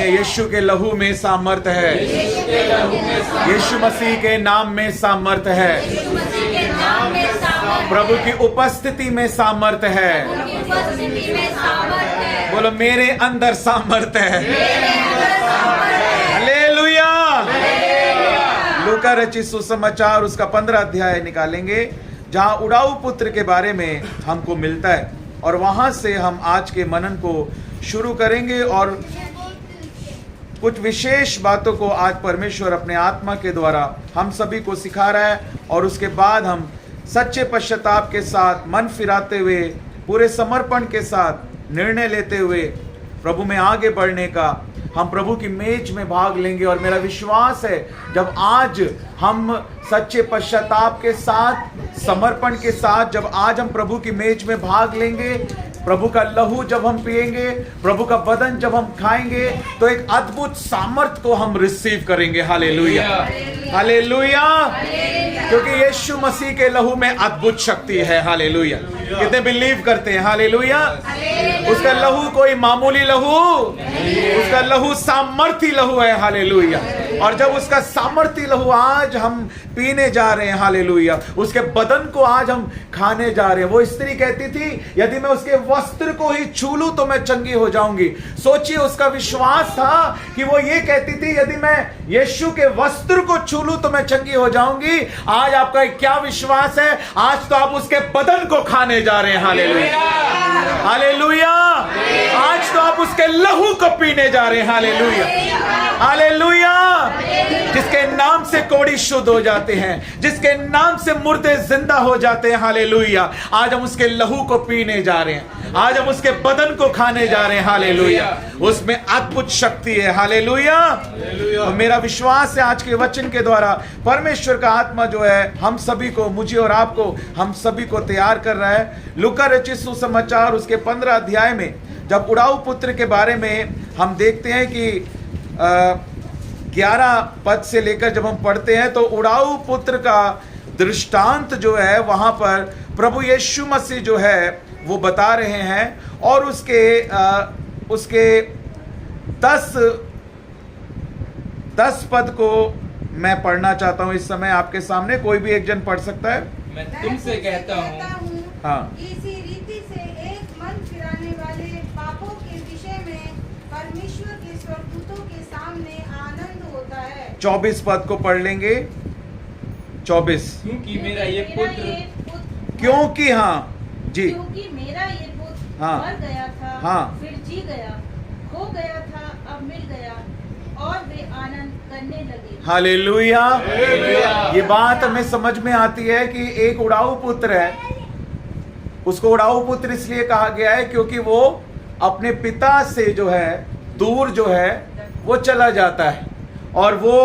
यीशु के लहू में सामर्थ है, यीशु मसीह के नाम में सामर्थ है, प्रभु की उपस्थिति में सामर्थ है। बोलो मेरे अंदर सामर्थ है। हालेलुया। लूका रचित सुसमाचार उसका 15 अध्याय निकालेंगे जहां उड़ाऊ पुत्र के बारे में हमको मिलता है, और वहां से हम आज के मनन को शुरू करेंगे और कुछ विशेष बातों को आज परमेश्वर अपने आत्मा के द्वारा हम सभी को सिखा रहा है, और उसके बाद हम सच्चे पश्चाताप के साथ मन फिराते हुए पूरे समर्पण के साथ निर्णय लेते हुए प्रभु में आगे बढ़ने का हम प्रभु की मेज में भाग लेंगे। और मेरा विश्वास है जब आज हम सच्चे पश्चाताप के साथ समर्पण के साथ जब आज हम प्रभु की मेज में भाग लेंगे, प्रभु का लहू जब हम पिएंगे, प्रभु का बदन जब हम खाएंगे, तो एक अद्भुत सामर्थ को हम रिसीव करेंगे। हालेलुया, हालेलुया, क्योंकि यीशु मसीह के लहू में अद्भुत शक्ति है। हालेलुया। कितने बिलीव करते हैं? हालेलुया। उसका लहू कोई मामूली लहू, उसका लहू सामर्थी लहू है। हालेलुया। और जब उसका सामर्थी लहू आज हम पीने जा रहे हैं, हालेलुया, उसके बदन को आज हम खाने जा रहे हैं। वो स्त्री कहती थी यदि मैं उसके वस्त्र को ही छू लूं तो मैं चंगी हो जाऊंगी। सोचिए, उसका विश्वास था कि वो ये कहती थी यदि मैं यीशु के वस्त्र को छू लूं तो मैं चंगी हो जाऊंगी। आज आपका क्या विश्वास है? आज तो आप उसके बदन को खाने जा रहे हैं। Hallelujah, hallelujah. आज तो आप उसके लहू को पीने जा रहे हैं। Hallelujah, hallelujah. जिसके नाम से कोढ़ी शुद्ध हो जाते हैं, जिसके नाम से मुर्दे जिंदा हो जाते हैं। हालेलुया। आज हम उसके लहू को पीने जा रहे हैं, आज हम उसके बदन को खाने जा रहे हैं। हालेलुया। उसमें अद्भुत शक्ति है। हालेलुया। और मेरा विश्वास है आज के वचन के द्वारा परमेश्वर का आत्मा जो है हम सभी को, मुझे और आपको, हम सभी को तैयार कर रहा है। लूका रचित सुसमाचार उसके 15 अध्याय में जब उड़ाऊ पुत्र के बारे में हम देखते हैं कि 11 पद से लेकर जब हम पढ़ते हैं तो उड़ाऊ पुत्र का दृष्टांत जो है वहां पर प्रभु यीशु मसीह जो है वो बता रहे हैं। और उसके 10 पद को मैं पढ़ना चाहता हूं इस समय आपके सामने। कोई भी एक जन पढ़ सकता है? मैं तुमसे कहता हूँ हाँ, इसी रीति से एक मन फिराने वाले पापों के विषय में परमेश्वर के स्वर्गदूतों के सामने आनंद होता है। 24 पद को पढ़ लेंगे। 24। क्योंकि मेरा ये पुत्र क्योंकि, हाँ जी, क्योंकि मेरा ये पुत्र हाँ, मर गया था, हाँ, फिर जी गया, खो गया था, अब मिल गया, और वे आनंद करने लगे। हालेलुया। ये बात हमें समझ में आती है कि एक उड़ाऊ पुत्र है, उसको उड़ाऊ पुत्र इसलिए कहा गया है क्योंकि वो अपने पिता से जो है दूर जो है वो चला जाता है, और वो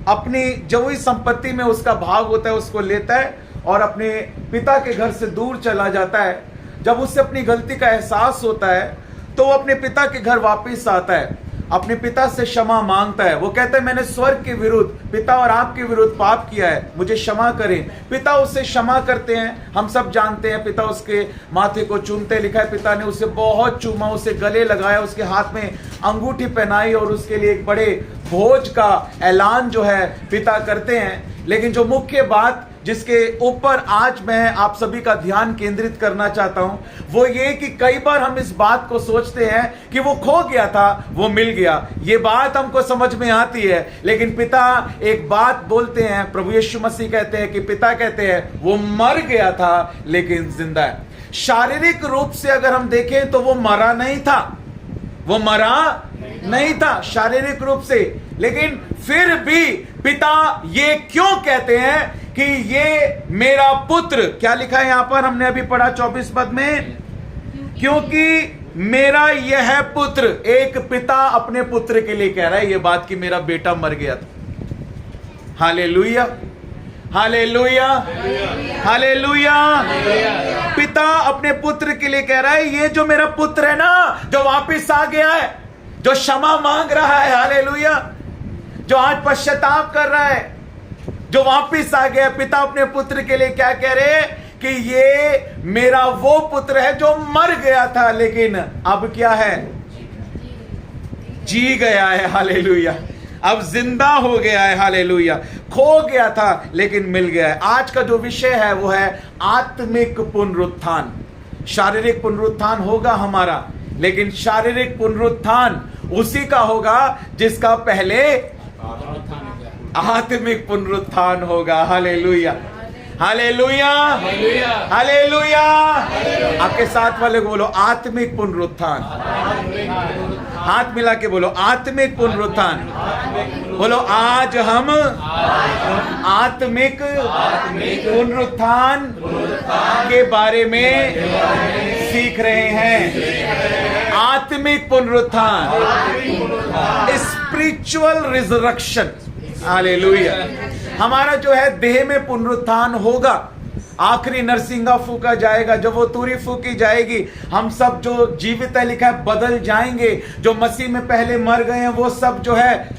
अपनी जो भी संपत्ति में उसका भाग होता है उसको लेता है और अपने पिता के घर से दूर चला जाता है। जब उससे अपनी गलती का एहसास होता है तो वो अपने पिता के घर वापस आता है, अपने पिता से क्षमा मांगता है। वो कहता है मैंने स्वर्ग के विरुद्ध, पिता और आपके विरुद्ध पाप किया है, मुझे क्षमा करें। पिता उससे क्षमा करते हैं। हम सब जानते हैं पिता उसके माथे को चूमते, लिखा है पिता ने उसे बहुत चूमा, उसे गले लगाया, उसके हाथ में अंगूठी पहनाई और उसके लिए एक बड़े भोज का ऐलान जो है पिता करते हैं। लेकिन जो मुख्य बात जिसके ऊपर आज मैं आप सभी का ध्यान केंद्रित करना चाहता हूं वो ये कि कई बार हम इस बात को सोचते हैं कि वो खो गया था, वो मिल गया। ये बात हमको समझ में आती है, लेकिन पिता एक बात बोलते हैं, प्रभु यीशु मसीह कहते हैं कि पिता कहते हैं वो मर गया था लेकिन जिंदा है। शारीरिक रूप से अगर हम देखें तो वो मरा नहीं था, वो मरा नहीं था शारीरिक रूप से, लेकिन फिर भी पिता ये क्यों कहते हैं कि ये मेरा पुत्र, क्या लिखा है यहां पर, हमने अभी पढ़ा 24 पद में, क्योंकि मेरा यह पुत्र, एक पिता अपने पुत्र के लिए कह रहा है ये बात कि मेरा बेटा मर गया था। Hallelujah, hallelujah, hallelujah. पिता अपने पुत्र के लिए कह रहा है ये जो मेरा पुत्र है ना, जो वापस आ गया है, जो क्षमा मांग रहा है, हालेलुया, जो आज पश्चाताप कर रहा है, जो वापिस आ गया। पिता अपने पुत्र के लिए क्या कह रहे हैं कि ये मेरा वो पुत्र है जो मर गया था लेकिन अब क्या है, जी गया है, हालेलुया। अब जिंदा हो गया है, हालेलुया। खो गया था लेकिन मिल गया है। आज का जो विषय है वो है आत्मिक पुनरुत्थान। शारीरिक पुनरुत्थान होगा हमारा, लेकिन शारीरिक पुनरुत्थान उसी का होगा जिसका पहले आत्मिक पुनरुत्थान होगा। Hallelujah, hallelujah, hallelujah. आपके साथ वाले को बोलो आत्मिक पुनरुत्थान। हाथ मिला के बोलो आत्मिक पुनरुत्थान। बोलो आज हम आत्मिक पुनरुत्थान के बारे में सीख रहे हैं। आत्मिक पुनरुत्थान, स्पिरिचुअल रिजरेक्शन। हालेलुया। हमारा जो है देह में पुनरुत्थान होगा। आखिरी नरसिंगा फूका जाएगा, जब वो तुरी फूकी जाएगी, हम सब जो जीवित है लिखा है बदल जाएंगे। जो मसीह में पहले मर गए हैं वो सब जो है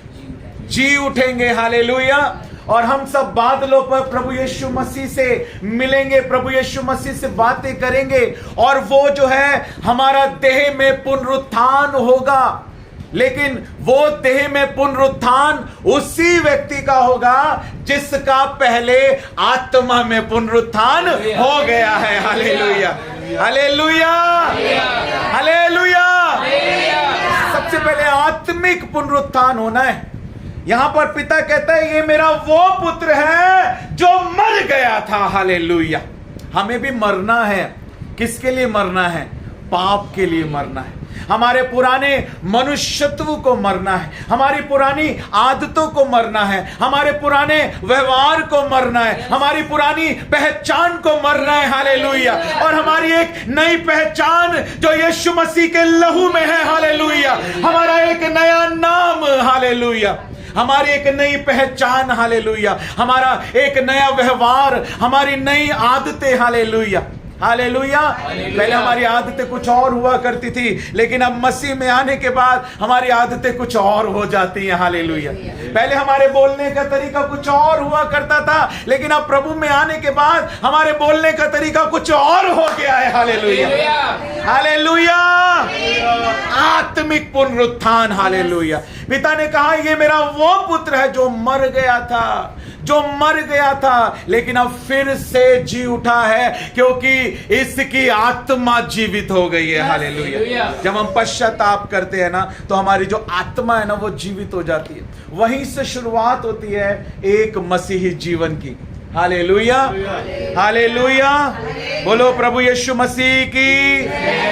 जी उठेंगे। हालेलुया। और हम सब बादलों पर प्रभु यीशु मसीह से मिलेंगे, प्रभु यीशु मसीह से बातें करेंगे, और वो जो है हमारा देह में पुनरुत्थान होगा। लेकिन वो देह में पुनरुत्थान उसी व्यक्ति का होगा जिसका पहले आत्मा में पुनरुत्थान हो गया है। Hallelujah, hallelujah, hallelujah. सबसे पहले आत्मिक पुनरुत्थान होना है। यहां पर पिता कहता है ये मेरा वो पुत्र है जो मर गया था। हालेलुया। हमें भी मरना है। किसके लिए मरना है? पाप के लिए मरना है। हमारे पुराने मनुष्यत्व को मरना है, हमारी पुरानी आदतों को मरना है, हमारे पुराने व्यवहार को मरना है, हमारी पुरानी पहचान को मरना है। हालेलुया। और हमारी एक नई पहचान जो यीशु मसीह के लहू में है। हालेलुया। हमारा एक नया नाम। हालेलुया। हमारी एक नई पहचान। हालेलुया। हमारा एक नया व्यवहार, हमारी नई आदतें। Hallelujah, hallelujah. पहले हमारी आदतें कुछ और हुआ करती थी, लेकिन अब मसीह में आने के बाद हमारी आदतें कुछ और हो जाती हैं। हालेलुया। पहले हमारे बोलने का तरीका कुछ और हुआ करता था, लेकिन अब प्रभु में आने के बाद हमारे बोलने का तरीका कुछ और हो गया है। Hallelujah, hallelujah. आत्मिक पुनरुत्थान। हालेलुया। पिता ने कहा ये मेरा वो पुत्र है जो मर गया था, जो मर गया था, लेकिन अब फिर से जी उठा है, क्योंकि इसकी आत्मा जीवित हो गई है। हालेलुया। जब हम पश्चाताप करते हैं ना, तो हमारी जो आत्मा है ना वो जीवित हो जाती है। वहीं से शुरुआत होती है एक मसीही जीवन की। Hallelujah, hallelujah. बोलो प्रभु यीशु मसीह की।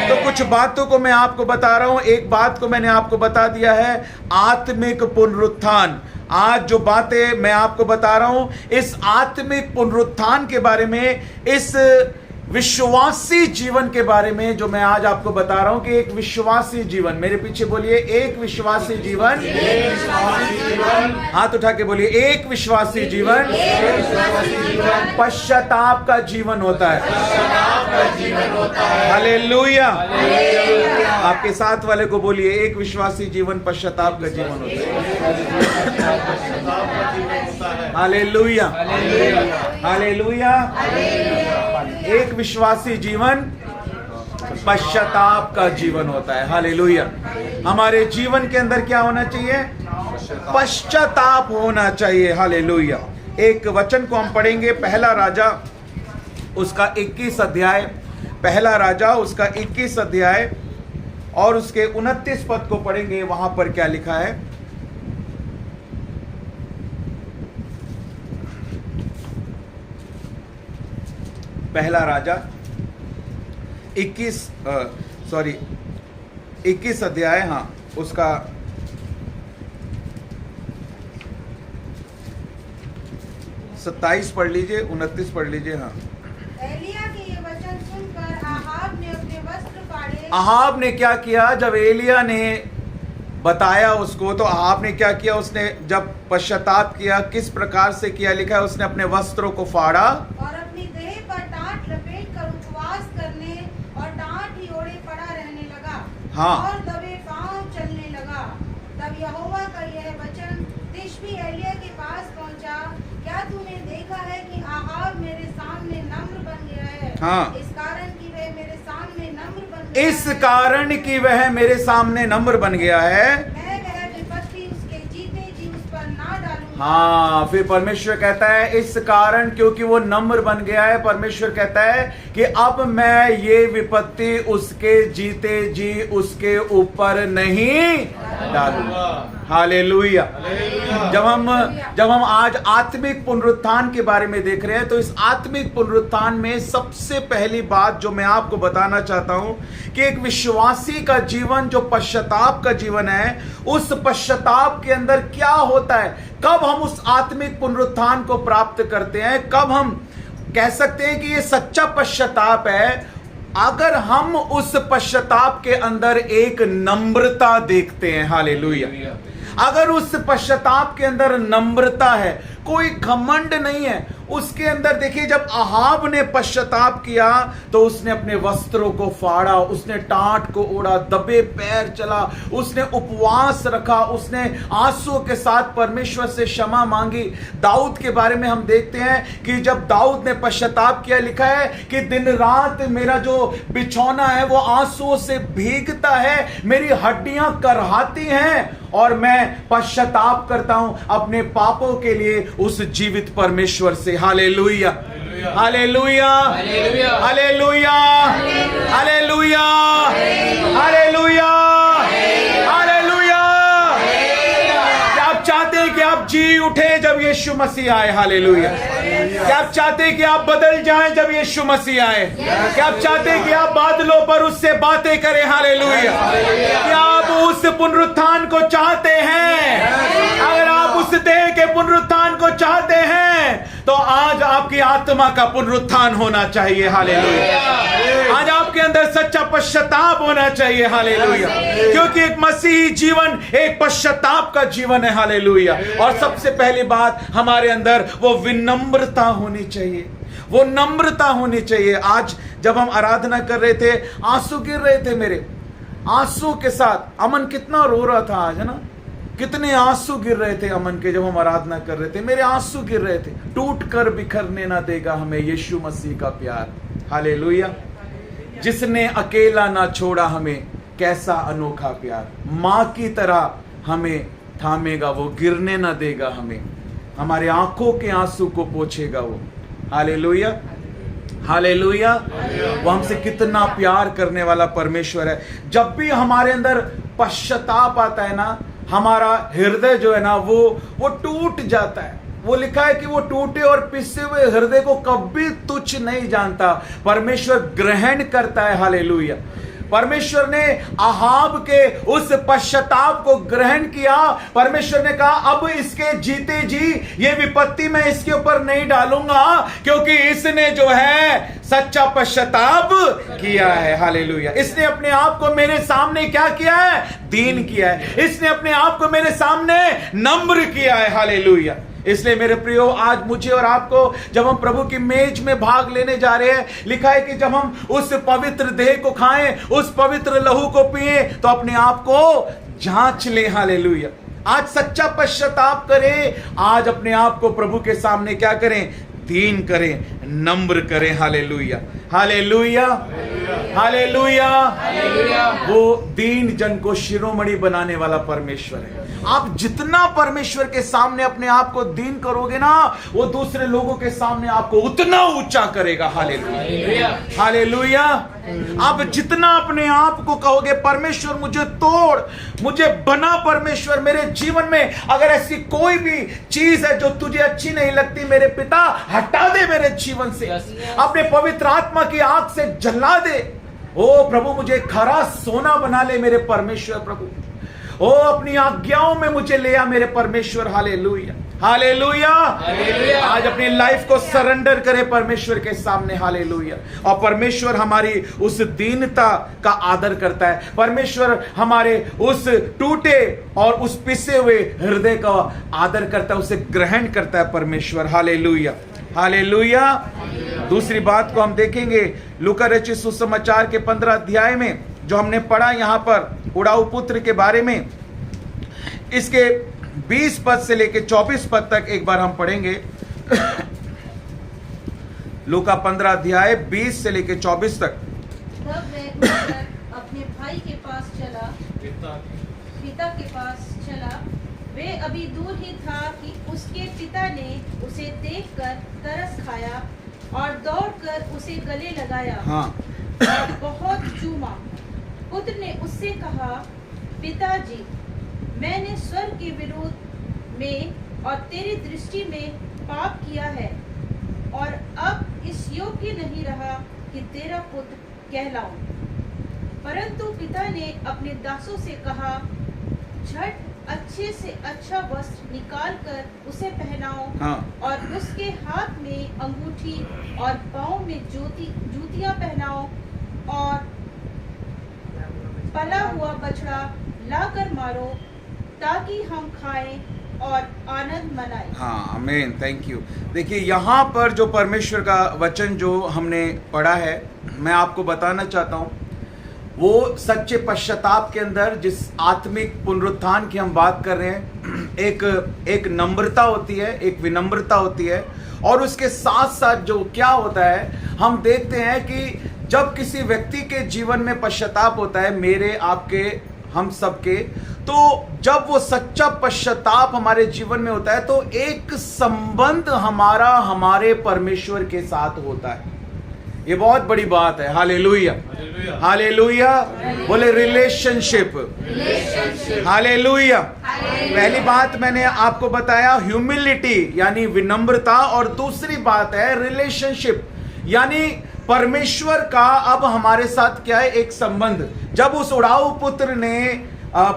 तो कुछ बातों को मैं आपको बता रहा हूं। एक बात को मैंने आपको बता दिया है, आत्मिक पुनरुत्थान। आज जो बातें मैं आपको बता रहा हूं, इस आत्मिक पुनरुत्थान के बारे में, इस विश्वासी जीवन के बारे में जो मैं आज आपको बता रहा हूं कि एक विश्वासी जीवन, मेरे पीछे बोलिए एक विश्वासी जीवन। हाथ उठा के बोलिए एक विश्वासी जीवन पश्चाताप का जीवन होता है। हालेलुया। आपके साथ वाले को बोलिए एक विश्वासी जीवन पश्चाताप का जीवन होता है। Hallelujah, hallelujah. एक विश्वासी जीवन पश्चाताप का जीवन होता है। हालेलुया। हमारे जीवन के अंदर क्या होना चाहिए? पश्चाताप होना चाहिए। हालेलुया। एक वचन को हम पढ़ेंगे, पहला राजा उसका 21 अध्याय, पहला राजा उसका 21 अध्याय और उसके 29 पद को पढ़ेंगे। वहां पर क्या लिखा है? पहला राजा 21 अध्याय, हाँ, उसका 27 पढ़ लीजिए, 29 पढ़ लीजिए। हाँ। एलिया के ये वचन सुनकर आहाब ने अपने वस्त्र फाड़े। आहाब ने क्या किया? जब एलिया ने बताया उसको, तो आहाब ने क्या किया? उसने जब पश्चाताप किया, किस प्रकार से किया? लिखा है उसने अपने वस्त्रों को फाड़ा और अपनी देह पर टाट लपेट कर उपवास करने और टाट ही ओढ़े पड़ा रहने लगा। हाँ। और दबे पांव चलने लगा। तब यहोवा का यह वचन तिशबी एलिया के पास पहुंचा, क्या तूने देखा है कि आहाब मेरे सामने नम्र बन गया है? हाँ। इस कारण कि वह मेरे सामने नम्र बन गया इस कारण कि वह मेरे सामने नम्र बन गया है, मैं वह हाँ, फिर परमेश्वर कहता है इस कारण, क्योंकि वो नम्र बन गया है, परमेश्वर कहता है कि अब मैं ये विपत्ति उसके जीते जी उसके ऊपर नहीं डालूंगा। हालेलुया। जब हम आज आत्मिक पुनरुत्थान के बारे में देख रहे हैं, तो इस आत्मिक पुनरुत्थान में सबसे पहली बात जो मैं आपको बताना चाहता हूं कि एक विश्वासी का जीवन जो पश्चाताप का जीवन है, उस पश्चाताप के अंदर क्या होता है, कब हम उस आत्मिक पुनरुत्थान को प्राप्त करते हैं, कब हम कह सकते हैं कि ये सच्चा पश्चाताप है, अगर हम उस पश्चाताप के अंदर एक नम्रता देखते हैं। हालेलुया। अगर उस पश्चाताप के अंदर नम्रता है, कोई घमंड नहीं है उसके अंदर। देखिए, जब अहाब ने पश्चाताप किया तो उसने अपने वस्त्रों को फाड़ा, उसने टाट को ओढ़ा, दबे पैर चला, उसने उपवास रखा, उसने आंसुओं के साथ परमेश्वर से क्षमा मांगी। दाऊद के बारे में हम देखते हैं कि जब दाऊद ने पश्चाताप किया, लिखा है कि दिन रात मेरा जो बिछौना है वो आंसुओं से भीगता है, मेरी हड्डियां करहाती हैं और मैं पश्चाताप करता हूं अपने पापों के लिए उस जीवित परमेश्वर से। Hallelujah, hallelujah, hallelujah, hallelujah, hallelujah, hallelujah. क्या आप चाहते हैं कि आप जी उठे जब यीशु मसीह आए? हालेलुया। क्या आप चाहते हैं कि आप बदल जाएं जब यीशु मसीह आए? क्या आप चाहते हैं कि आप बादलों पर उससे बातें करें? हालेलुया। क्या आप उस पुनरुत्थान को चाहते हैं? अगर आप उस देह के पुनरुत्थान को चाहते हैं तो आज आपकी आत्मा का पुनरुत्थान होना चाहिए। हालेलुया। आज आपके अंदर सच्चा पश्चाताप होना चाहिए। हालेलुया। क्योंकि एक मसीही जीवन एक पश्चाताप का जीवन है। हालेलुया। और सबसे पहली बात हमारे अंदर वो विनम्रता होनी चाहिए, वो नम्रता होनी चाहिए। आज जब हम आराधना कर रहे थे, आंसू गिर रहे थे मेरे, आंसू के साथ अमन कितना रो रहा था आज, है ना? कितने आंसू गिर रहे थे अमन के जब हम आराधना कर रहे थे, मेरे आंसू गिर रहे थे। टूट कर बिखरने ना देगा हमें यीशु मसीह का प्यार। हालेलुया। जिसने अकेला ना छोड़ा हमें, कैसा अनोखा प्यार। मां की तरह हमें थामेगा वो, गिरने ना देगा हमें, हमारे आंखों के आंसू को पोंछेगा वो। Hallelujah, hallelujah. वो हमसे कितना प्यार करने वाला परमेश्वर है। जब भी हमारे अंदर पश्चाताप आता है ना, हमारा हृदय जो है ना वो टूट जाता है। वो लिखा है कि वो टूटे और पिसे हुए हृदय को कभी तुच्छ नहीं जानता, परमेश्वर ग्रहण करता है। हालेलुया। परमेश्वर ने अहाब के उस पश्चाताप को ग्रहण किया। परमेश्वर ने कहा अब इसके जीते जी ये विपत्ति मैं इसके ऊपर नहीं डालूंगा, क्योंकि इसने जो है सच्चा पश्चाताप किया है। हालेलुया। इसने अपने आप को मेरे सामने क्या किया है? दीन किया है। इसने अपने आप को मेरे सामने नम्र किया है। हालेलुया। इसलिए मेरे प्रियो, आज मुझे और आपको जब हम प्रभु की मेज में भाग लेने जा रहे हैं, लिखा है कि जब हम उस पवित्र देह को खाएं, उस पवित्र लहू को पिए, तो अपने आप को जांच ले। हालेलुया। आज सच्चा पश्चाताप करें, आज अपने आप को प्रभु के सामने क्या करें? दीन करें, नम्र करें। Hallelujah, hallelujah, hallelujah. वो दीन जन को शिरोमणि बनाने वाला परमेश्वर है। आप जितना परमेश्वर के सामने अपने आप को दीन करोगे ना, वो दूसरे लोगों के सामने आपको उतना ऊंचा करेगा। Hallelujah, hallelujah. आप जितना अपने आप को कहोगे परमेश्वर मुझे तोड़, मुझे बना परमेश्वर, मेरे जीवन में अगर ऐसी कोई भी चीज है जो तुझे अच्छी नहीं लगती, मेरे पिता हटा दे मेरे जीवन से, अपने पवित्र आत्मा की आग से जला दे। ओ प्रभु, मुझे खरा सोना बना ले मेरे परमेश्वर। प्रभु, ओ अपनी आज्ञाओं में मुझे ले आ मेरे परमेश्वर। Hallelujah, hallelujah. आज अपनी लाइफ को सरेंडर करें परमेश्वर के सामने। हालेलुया। और परमेश्वर हमारी उस दीनता का आदर करता है। परमेश्वर हमारे उस टूटे और उस पिसे हुए हृदय का आदर करता है, उसे ग्रहण करता है परमेश्वर। Hallelujah, hallelujah. दूसरी बात को हम देखेंगे लूका रचित सुसमाचार के 15 अध्याय में, जो हमने पढ़ा यहां पर उड़ाऊ पुत्र के बारे में। इसके 20 पद से लेकर 24 पद तक एक बार हम पढ़ेंगे। लूका 15 अध्याय 20 से लेकर 24 तक। तब वह उठकर अपने भाई के पास चला, पिता के पास चला। वे अभी दूर ही था कि उसके पिता ने उसे देखकर तरस खाया और दौड़कर उसे गले लगाया हाँ और बहुत चूमा। पुत्र ने उससे कहा, पिताजी, मैंने स्वर्ग के विरोध में और तेरी दृष्टि में पाप किया है और अब इस योग्य नहीं रहा कि तेरा पुत्र कहलाऊं। परंतु पिता ने अपने दासों से कहा, झट अच्छे से अच्छा वस्त्र निकाल कर उसे पहनाओ हाँ और उसके हाथ में अंगूठी और पाँव में जूतियां पहनाओ और पला हुआ बछड़ा लाकर मारो ताकि हम खाएं और आनंद मनाएं। हाँ आमीन, थैंक यू। देखिए यहाँ पर जो परमेश्वर का वचन जो हमने पढ़ा है, मैं आपको बताना चाहता हूँ, वो सच्चे पश्चाताप के अंदर जिस आत्मिक पुनरुत्थान की हम बात कर रहे हैं, एक नम्रता होती है, एक विनम्रता होती है, और उसके साथ साथ जो क्या होता है, हम देखते हैं कि जब किसी व्यक्ति के जीवन में पश्चाताप होता है, मेरे आपके हम सबके, तो जब वो सच्चा पश्चाताप हमारे जीवन में होता है तो एक संबंध हमारा हमारे परमेश्वर के साथ होता है। ये बहुत बड़ी बात है। हालेलुया, हालेलुया, बोले रिलेशनशिप, हालेलुया। पहली बात मैंने आपको बताया ह्यूमिलिटी यानी विनम्रता, और दूसरी बात है रिलेशनशिप यानी परमेश्वर का अब हमारे साथ क्या है, एक संबंध। जब उस उड़ाऊ पुत्र ने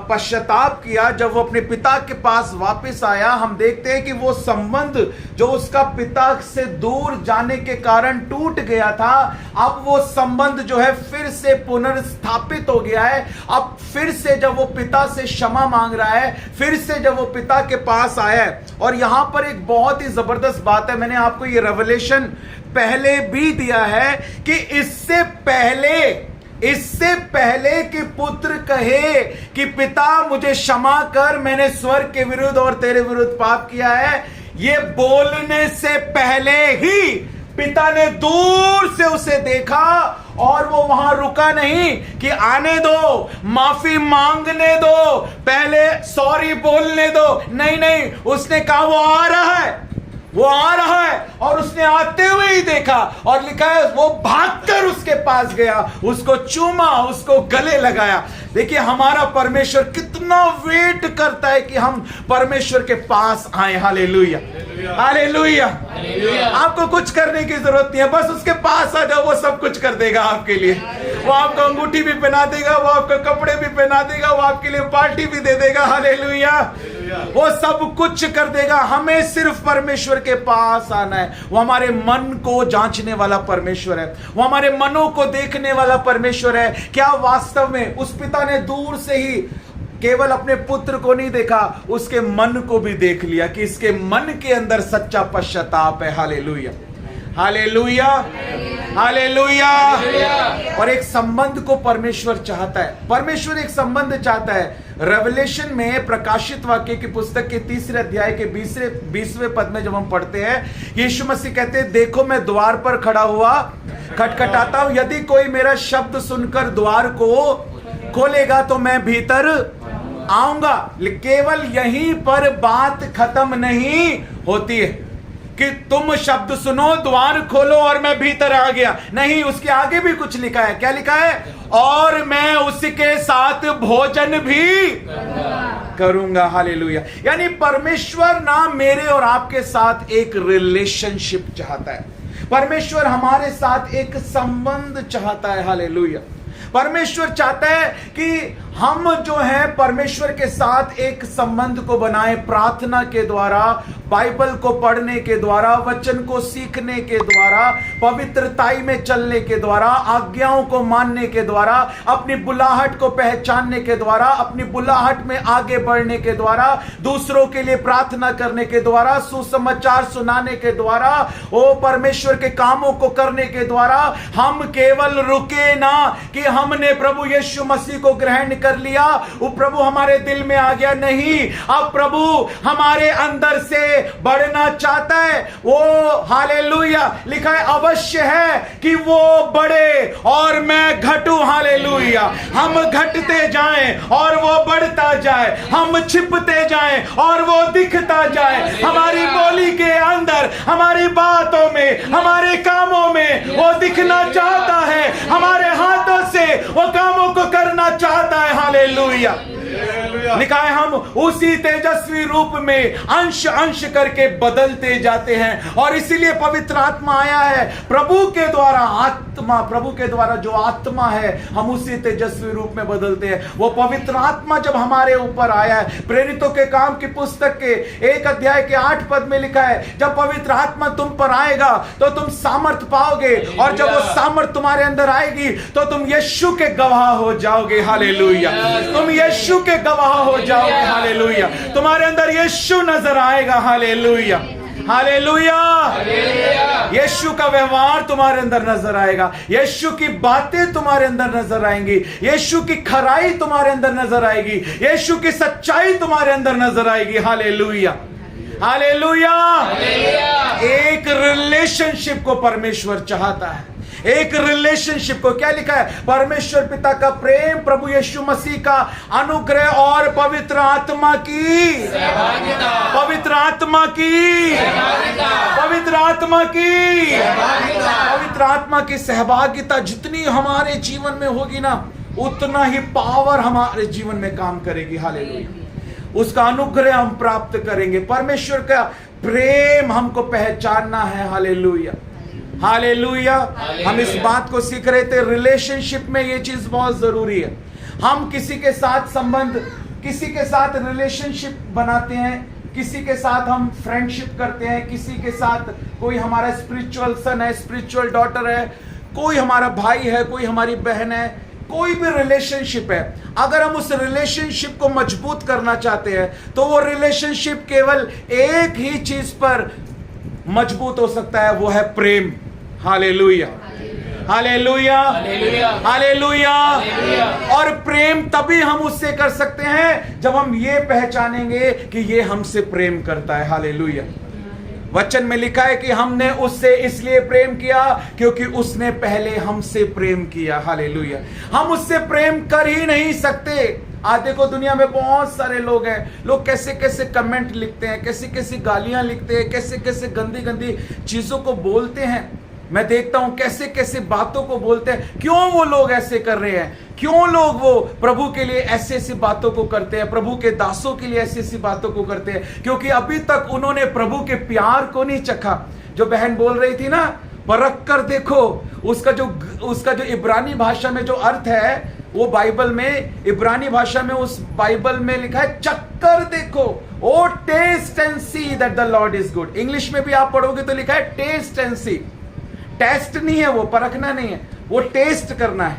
पश्चाताप किया, जब वो अपने पिता के पास वापस आया, हम देखते हैं कि वो संबंध जो उसका पिता से दूर जाने के कारण टूट गया था, अब वो संबंध जो है फिर से पुनर्स्थापित हो गया है। अब फिर से जब वो पिता से क्षमा मांग रहा है, फिर से जब वो पिता के पास आया है। और यहां पर एक बहुत ही जबरदस्त बात है, मैंने आपको ये रेवलेशन पहले भी दिया है कि इससे पहले कि पुत्र कहे कि पिता मुझे क्षमा कर, मैंने स्वर्ग के विरुद्ध और तेरे विरुद्ध पाप किया है, ये बोलने से पहले ही पिता ने दूर से उसे देखा और वो वहां रुका नहीं कि आने दो, माफी मांगने दो, पहले सॉरी बोलने दो। नहीं, उसने कहा वो आ रहा है, और उसने आते हुए ही देखा, और लिखा है वो भागकर उसके पास गया, उसको चूमा, उसको गले लगाया। देखिए हमारा परमेश्वर कितना वेट करता है कि हम परमेश्वर के पास आए। Hallelujah, hallelujah. आपको कुछ करने की जरूरत नहीं है, बस उसके पास आ जाओ, वो सब कुछ कर देगा आपके लिए। वो आपको अंगूठी भी पहना देगा, वो आपको कपड़े भी पहना देगा, वो आपके लिए पार्टी भी दे देगा। हालेलुया, वो सब कुछ कर देगा। हमें सिर्फ परमेश्वर के पास आना है। वो हमारे मन को जांचने वाला परमेश्वर है, वो हमारे मनों को देखने वाला परमेश्वर है। क्या वास्तव में उस पिता ने दूर से ही केवल अपने पुत्र को नहीं देखा, उसके मन को भी देख लिया कि इसके मन के अंदर सच्चा पश्चाताप है। Hallelujah, hallelujah, hallelujah. और एक संबंध को परमेश्वर चाहता है, परमेश्वर एक संबंध चाहता है। रेवलेशन में प्रकाशित वाक्य की पुस्तक के 3 अध्याय के 20वें पद में जब हम पढ़ते हैं, यीशु मसीह कहते हैं, देखो मैं द्वार पर खड़ा हुआ खटखटाता हूं, यदि कोई मेरा शब्द सुनकर द्वार को खोलेगा तो मैं भीतर आऊंगा। केवल यहीं पर बात खत्म नहीं होती है कि तुम शब्द सुनो, द्वार खोलो और मैं भीतर आ गया। नहीं, उसके आगे भी कुछ लिखा है। क्या लिखा है? और मैं उसके साथ भोजन भी करूंगा। हालेलुया। यानी परमेश्वर ना मेरे और आपके साथ एक रिलेशनशिप चाहता है, परमेश्वर हमारे साथ एक संबंध चाहता है। हालेलुया। परमेश्वर चाहता है कि हम जो है परमेश्वर के साथ एक संबंध को बनाएं, प्रार्थना के द्वारा, बाइबल को पढ़ने के द्वारा, वचन को सीखने के द्वारा, पवित्रताई में चलने के द्वारा, आज्ञाओं को मानने के द्वारा, अपनी बुलाहट को पहचानने के द्वारा, अपनी बुलाहट में आगे बढ़ने के द्वारा, दूसरों के लिए प्रार्थना करने के द्वारा, सुसमाचार सुनाने के द्वारा, ओ परमेश्वर के कामों को करने के द्वारा हम केवल रुके ना कि हमने प्रभु यीशु मसीह को ग्रहण कर लिया, वो प्रभु हमारे दिल में आ गया, नहीं, अब प्रभु हमारे अंदर से बढ़ना चाहता है। वो हालेलुया, लिखा है अवश्य है कि वो बढ़े और मैं घटूं। हालेलुया, हम घटते जाएं और वो बढ़ता जाए, हम छिपते जाएं और वो दिखता जाए। हमारी बोली के अंदर, हमारी बातों में, हमारे कामों में वो दिखना चाहता है, हमारे हाथों से वो कामों को करना चाहता है। हालेलुया, लिखा है हम उसी तेजस्वी रूप में अंश अंश करके बदलते जाते हैं। और इसीलिए पवित्र आत्मा आया है, प्रभु के द्वारा आत्मा, प्रभु के द्वारा जो आत्मा है, हम उसी तेजस्वी रूप में बदलते हैं। वो पवित्र आत्मा जब हमारे ऊपर आया है, प्रेरितों के काम की पुस्तक के 1 अध्याय के 8 पद में लिखा है, जब पवित्र आत्मा तुम पर आएगा तो तुम सामर्थ पाओगे, और जब वो सामर्थ तुम्हारे अंदर आएगी तो तुम यीशु के गवाह हो जाओगे। हालेलुया, तुम यीशु के गवाह हो जाओगे। हालेलुया, तुम्हारे अंदर यीशु नजर आएगा। हालेलुया, हालेलुया, यीशु का व्यवहार तुम्हारे अंदर नजर आएगा, यीशु की बातें तुम्हारे अंदर नजर आएंगी, यीशु की खराई तुम्हारे अंदर नजर आएगी, यीशु की सच्चाई तुम्हारे अंदर नजर आएगी। Hallelujah, hallelujah. एक रिलेशनशिप को परमेश्वर चाहता है, एक रिलेशनशिप को। क्या लिखा है? परमेश्वर पिता का प्रेम, प्रभु यीशु मसीह का अनुग्रह और पवित्र आत्मा की सहभागिता, पवित्र आत्मा की पवित्र आत्मा की पवित्र आत्मा की सहभागिता जितनी हमारे जीवन में होगी ना, उतना ही पावर हमारे जीवन में काम करेगी। हालेलुया, उसका अनुग्रह हम प्राप्त करेंगे। परमेश्वर का प्रेम हमको पहचानना है। Hallelujah, hallelujah. हम इस बात को सीख रहे थे, रिलेशनशिप में ये चीज बहुत जरूरी है। हम किसी के साथ संबंध, किसी के साथ रिलेशनशिप बनाते हैं, किसी के साथ हम फ्रेंडशिप करते हैं, किसी के साथ कोई हमारा स्पिरिचुअल सन है, स्पिरिचुअल डॉटर है, कोई हमारा भाई है, कोई हमारी बहन है, कोई भी रिलेशनशिप है। अगर हम उस रिलेशनशिप को मजबूत करना चाहते हैं तो वो रिलेशनशिप केवल एक ही चीज पर मजबूत हो सकता है, वो है प्रेम। Hallelujah, hallelujah, hallelujah. और प्रेम तभी हम उससे कर सकते हैं जब हम ये पहचानेंगे कि ये हमसे प्रेम करता है। हालेलुया, वचन में लिखा है कि हमने उससे इसलिए प्रेम किया क्योंकि उसने पहले हमसे प्रेम किया। हालेलुया, हम उससे प्रेम कर ही नहीं सकते। आज देखो, दुनिया में बहुत सारे लोग हैं, लोग कैसे कैसे कमेंट लिखते हैं, कैसी कैसी गालियां लिखते हैं, कैसे कैसे गंदी गंदी चीजों को बोलते हैं। मैं देखता हूं कैसे कैसे बातों को बोलते हैं। क्यों वो लोग ऐसे कर रहे हैं? क्यों लोग वो प्रभु के लिए ऐसी ऐसी बातों को करते हैं, प्रभु के दासों के लिए ऐसी ऐसी बातों को करते हैं? क्योंकि अभी तक उन्होंने प्रभु के प्यार को नहीं चखा। जो बहन बोल रही थी ना, परख कर देखो, उसका जो इब्रानी भाषा में जो अर्थ है, वो बाइबल में, इब्रानी भाषा में, उस बाइबल में लिखा है चक्कर देखो, O taste and see that the Lord is good. English में भी आप पढ़ोगे तो लिखा है टेस्ट एंड सी। टेस्ट नहीं है वो, परखना नहीं है, वो टेस्ट करना है।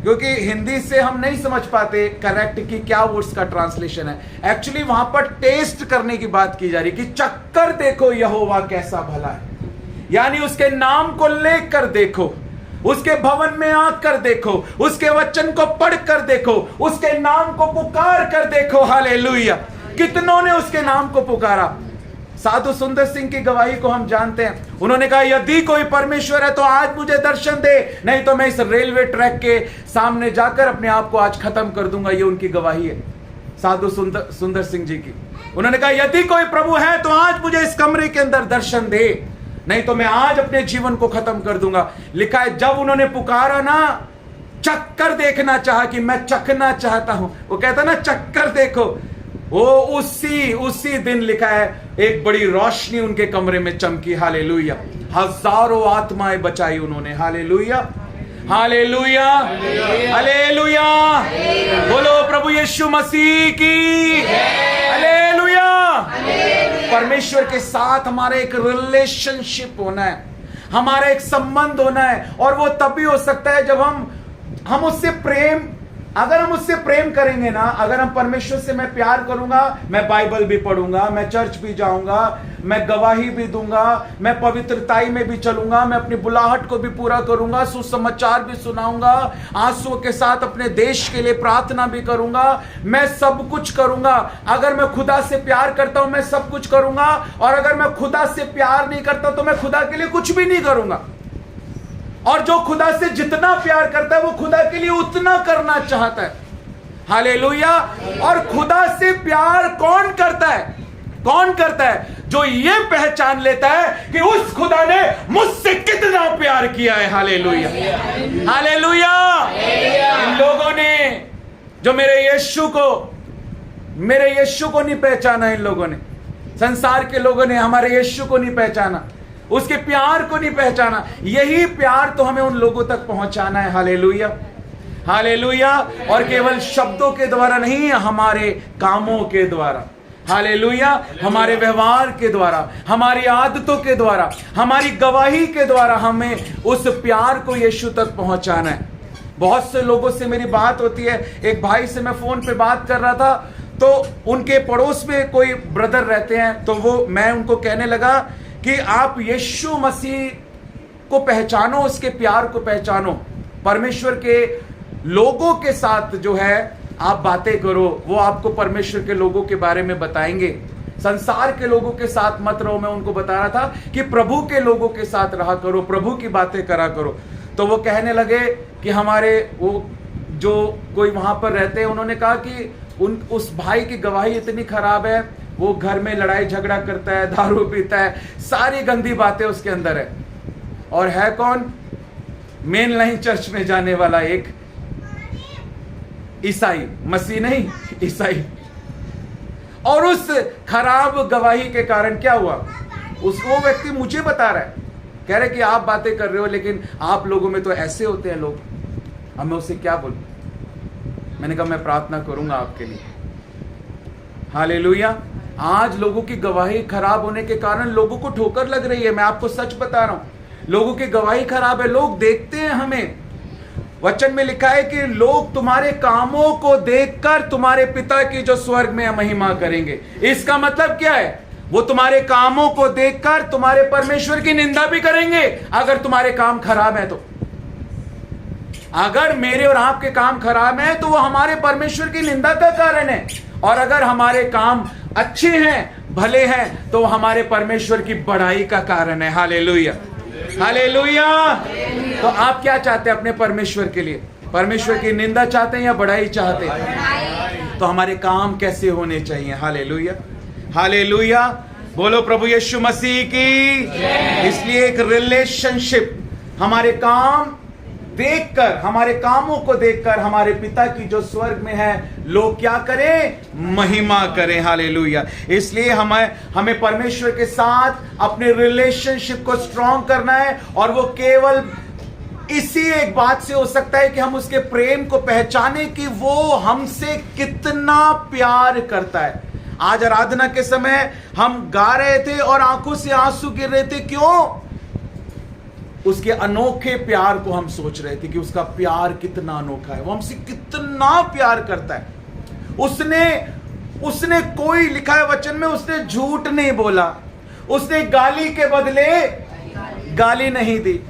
क्योंकि हिंदी से हम नहीं समझ पाते करेक्ट कि क्या वर्ड्स का ट्रांसलेशन है। एक्चुअली वहां पर टेस्ट करने की बात की जा रही कि चक्कर देखो यहोवा कैसा भला है, यानी उसके नाम को लेकर देखो, उसके भवन में आकर देखो, उसके वचन को पढ़कर देखो, उसके नाम को पुकार कर देखो। हालेलुया, कितनों ने उसके नाम को पुकारा। साधु सुंदर सिंह की गवाही को हम जानते हैं। उन्होंने कहा, यदि कोई परमेश्वर है तो आज मुझे दर्शन दे, नहीं तो मैं इस रेलवे ट्रैक के सामने जाकर अपने आप को आज खत्म कर दूंगा। ये उनकी गवाही है, साधु सुंदर सिंह जी की। उन्होंने कहा, यदि कोई प्रभु है तो आज मुझे इस कमरे के अंदर दर्शन दे, नहीं तो मैं आज अपने जीवन को खत्म कर दूंगा। लिखा है, जब उन्होंने पुकारा ना, चक्कर देखना चाहा कि मैं चखना चाहता हूं, वो कहता ना चक्कर देखो, वो उसी दिन लिखा है एक बड़ी रोशनी उनके कमरे में चमकी। हालेलुया, हजारों आत्माएं बचाई उन्होंने। Hallelujah, hallelujah, hallelujah. बोलो प्रभु यीशु मसीह की हालेलुया। परमेश्वर के साथ हमारा एक रिलेशनशिप होना है, हमारा एक संबंध होना है, और वो तभी हो सकता है जब हम उससे प्रेम अगर हम उससे प्रेम करेंगे ना, अगर हम परमेश्वर से मैं प्यार करूंगा, मैं बाइबल भी पढ़ूंगा, मैं चर्च भी जाऊंगा, मैं गवाही भी दूंगा, मैं पवित्रताई में भी चलूंगा, मैं अपनी बुलाहट को भी पूरा करूंगा, सुसमाचार भी सुनाऊंगा, आंसुओं के साथ अपने देश के लिए प्रार्थना भी करूंगा, मैं सब कुछ करूंगा। अगर मैं खुदा से प्यार करता हूं मैं सब कुछ करूंगा, और अगर मैं खुदा से प्यार नहीं करता तो मैं खुदा के लिए कुछ भी नहीं करूंगा। और जो खुदा से जितना प्यार करता है वो खुदा के लिए उतना करना चाहता है। हालेलुया। और खुदा से प्यार कौन करता है? कौन करता है? जो ये पहचान लेता है कि उस खुदा ने मुझसे कितना प्यार किया है। Hallelujah, hallelujah. इन लोगों ने जो मेरे यीशु को नहीं पहचाना, इन लोगों ने, संसार के लोगों ने हमारे यीशु को नहीं पहचाना, उसके प्यार को नहीं पहचाना। यही प्यार तो हमें उन लोगों तक पहुंचाना है। Hallelujah, hallelujah. और केवल शब्दों के द्वारा नहीं, हमारे कामों के द्वारा। हालेलुया। हमारे व्यवहार के द्वारा, हमारी आदतों के द्वारा, हमारी गवाही के द्वारा हमें उस प्यार को यीशु तक पहुंचाना है। बहुत से लोगों से मेरी बात होती है। एक भाई से मैं फोन पे बात कर रहा था, तो उनके पड़ोस में कोई ब्रदर रहते हैं, तो मैं उनको कहने लगा कि आप यीशु मसीह को पहचानो, उसके प्यार को पहचानो, परमेश्वर के लोगों के साथ जो है आप बातें करो, वो आपको परमेश्वर के लोगों के बारे में बताएंगे। संसार के लोगों के साथ मत रहो। मैं उनको बता रहा था कि प्रभु के लोगों के साथ रहा करो, प्रभु की बातें करा करो। तो वो कहने लगे कि हमारे वो जो कोई वहां पर रहते हैं, उन्होंने कहा कि उस भाई की गवाही इतनी खराब है, वो घर में लड़ाई झगड़ा करता है, दारू पीता है, सारी गंदी बातें उसके अंदर है। और है कौन? मेन लाइन चर्च में जाने वाला एक ईसाई, मसीह नहीं, ईसाई। और उस खराब गवाही के कारण क्या हुआ? उसको व्यक्ति मुझे बता रहा है, कह रहे कि आप बातें कर रहे हो लेकिन आप लोगों में तो ऐसे होते हैं लोग। अब मैं उसे क्या बोलूं? मैंने कहा मैं प्रार्थना करूंगा आपके लिए। हालेलुया। आज लोगों की गवाही खराब होने के कारण लोगों को ठोकर लग रही है। मैं आपको सच बता रहा हूं, लोगों की गवाही खराब है। लोग देखते हैं हमें। वचन में लिखा है कि लोग तुम्हारे कामों को देखकर तुम्हारे पिता की जो स्वर्ग में महिमा करेंगे। इसका मतलब क्या है? वो तुम्हारे कामों को देखकर तुम्हारे परमेश्वर की निंदा भी करेंगे अगर तुम्हारे काम खराब है तो। अगर मेरे और आपके काम खराब हैं तो वो हमारे परमेश्वर की निंदा का कारण है, और अगर हमारे काम अच्छे हैं, भले हैं, तो हमारे परमेश्वर की बड़ाई का कारण है। Hallelujah, hallelujah. तो आप क्या चाहते हैं अपने परमेश्वर के लिए? परमेश्वर की निंदा चाहते हैं या बड़ाई चाहते हैं? तो हमारे काम कैसे होने चाहिए? Hallelujah, hallelujah. बोलो प्रभु यीशु मसीह की। इसलिए एक रिलेशनशिप, हमारे काम देखकर, हमारे कामों को देखकर हमारे पिता की जो स्वर्ग में है लोग क्या करें? महिमा करें। हालेलुया। इसलिए हमें परमेश्वर के साथ अपने रिलेशनशिप को स्ट्रॉन्ग करना है, और वो केवल इसी एक बात से हो सकता है कि हम उसके प्रेम को पहचाने कि वो हमसे कितना प्यार करता है। आज आराधना के समय हम गा रहे थे और आंखों से आंसू गिर रहे थे। क्यों? उसके अनोखे प्यार को हम सोच रहे थे कि उसका प्यार कितना अनोखा है, वो हमसे कितना प्यार करता है। उसने कोई, लिखा है वचन में, उसने झूठ नहीं बोला, उसने गाली के बदले गाली नहीं दी,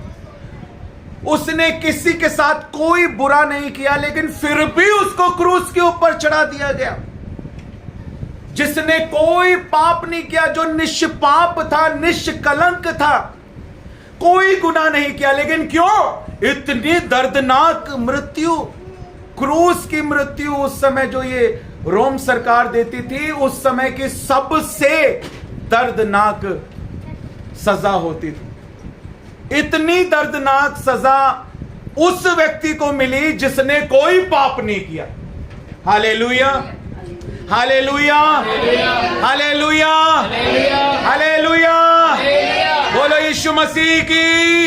उसने किसी के साथ कोई बुरा नहीं किया, लेकिन फिर भी उसको क्रूस के ऊपर चढ़ा दिया गया। जिसने कोई पाप नहीं किया, जो निष्पाप था, निष्कलंक था, कोई गुनाह नहीं किया, लेकिन क्यों? इतनी दर्दनाक मृत्यु, क्रूस की मृत्यु उस समय जो ये रोम सरकार देती थी, उस समय की सबसे दर्दनाक सजा होती थी। इतनी दर्दनाक सजा उस व्यक्ति को मिली जिसने कोई पाप नहीं किया। Hallelujah, hallelujah, hallelujah, hallelujah. बोलो यीशु मसीह की।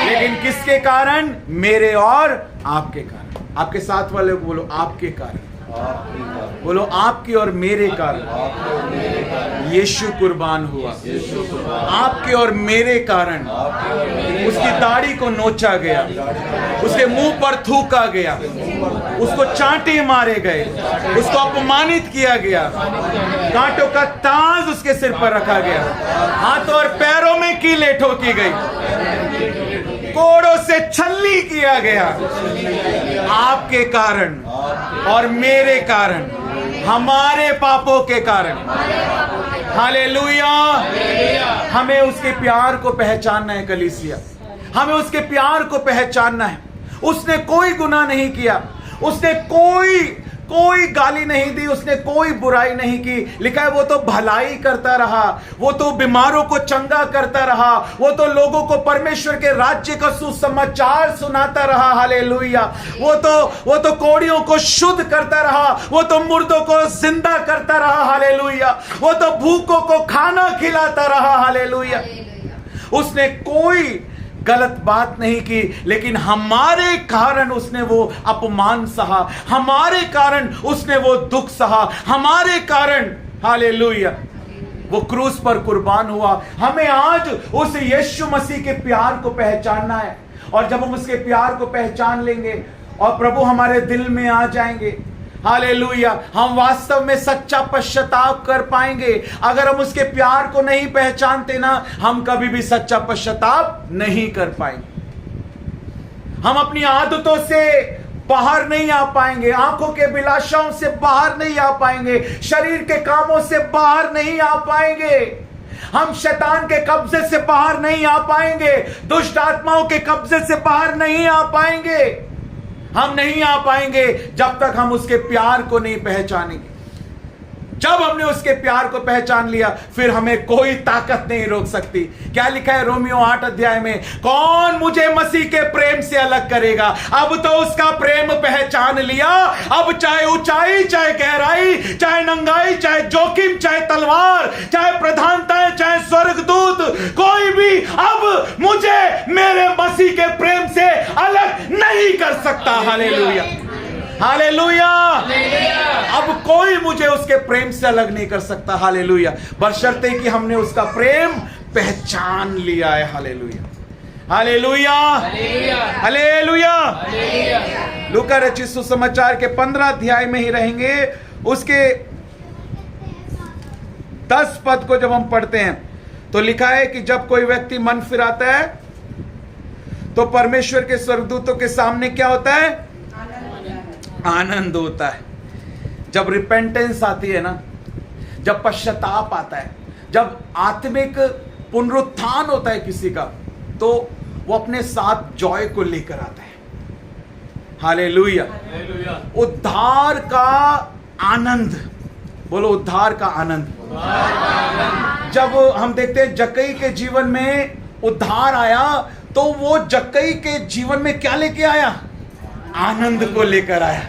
लेकिन किसके कारण? मेरे और आपके कारण। आपके साथ वाले को बोलो, आपके कारण। बोलो, आपकी और मेरे कारण यीशु कुर्बान हुआ। आपके और मेरे कारण उसकी दाढ़ी को नोचा गया, उसके मुंह पर थूका गया, उसको चांटे मारे गए, उसको अपमानित किया गया, कांटों का ताज उसके सिर पर रखा गया, हाथों और पैरों में कीलें ठोकी गई, कोड़ों से छल्ली किया गया। आपके कारण और मेरे कारण, हमारे पापों के कारण। हालेलुया। हमें उसके प्यार को पहचानना है कलीसिया, हमें उसके प्यार को पहचानना है। उसने कोई गुनाह नहीं किया, उसने कोई गाली नहीं दी, उसने कोई बुराई नहीं की। लिखा है वो तो भलाई करता रहा, वो तो बीमारों को चंगा करता रहा, वो तो लोगों को परमेश्वर के राज्य का सुसमाचार सुनाता रहा। हालेलुया। वो तो कोढ़ियों को शुद्ध करता रहा, वो तो मुर्दों को जिंदा करता रहा। हालेलुया। वो तो भूखों को खाना खिलाता रहा। हालेलुया। उसने कोई गलत बात नहीं की, लेकिन हमारे कारण उसने वो अपमान सहा, हमारे कारण उसने वो दुख सहा, हमारे कारण हालेलुया वो क्रूस पर कुर्बान हुआ। हमें आज उस यीशु मसीह के प्यार को पहचानना है, और जब हम उसके प्यार को पहचान लेंगे और प्रभु हमारे दिल में आ जाएंगे, हालेलुया, हम वास्तव में सच्चा पश्चाताप कर पाएंगे। अगर हम उसके प्यार को नहीं पहचानते ना, हम कभी भी सच्चा पश्चाताप नहीं कर पाएंगे। हम अपनी आदतों से बाहर नहीं आ पाएंगे, आंखों के विलासाओं से बाहर नहीं आ पाएंगे, शरीर के कामों से बाहर नहीं आ पाएंगे, हम शैतान के कब्जे से बाहर नहीं आ पाएंगे, दुष्ट आत्माओं के कब्जे से बाहर नहीं आ पाएंगे। हम नहीं आ पाएंगे जब तक हम उसके प्यार को नहीं पहचानेंगे। जब हमने उसके प्यार को पहचान लिया, फिर हमें कोई ताकत नहीं रोक सकती। क्या लिखा है रोमियो 8 अध्याय में, कौन मुझे मसीह के प्रेम से अलग करेगा। अब तो उसका प्रेम पहचान लिया, अब चाहे ऊंचाई, चाहे गहराई, चाहे नंगाई, चाहे जोखिम, चाहे तलवार, चाहे प्रधानताएं, चाहे स्वर्गदूत, कोई भी अब मुझे मेरे मसीह के प्रेम से अलग नहीं कर सकता। Hallelujah, hallelujah. अब कोई मुझे उसके प्रेम से अलग नहीं कर सकता। हालेलुया, बशर्ते कि हमने उसका प्रेम पहचान लिया है। Hallelujah, hallelujah, hallelujah. लूका रचित सुसमाचार के 15 अध्याय में ही रहेंगे। उसके 10 पद को जब हम पढ़ते हैं तो लिखा है कि जब कोई व्यक्ति मन फिराता है तो परमेश्वर के स्वर्गदूतों के सामने क्या होता है? आनंद होता है। जब रिपेंटेंस आती है ना, जब पश्चाताप आता है, जब आत्मिक पुनरुत्थान होता है किसी का, तो वो अपने साथ जॉय को लेकर आता है। हालेलुया। उद्धार का आनंद, बोलो उद्धार का आनंद। जब हम देखते हैं जक्कई के जीवन में उद्धार आया, तो वो जक्कई के जीवन में क्या लेके आया? आनंद को लेकर आया।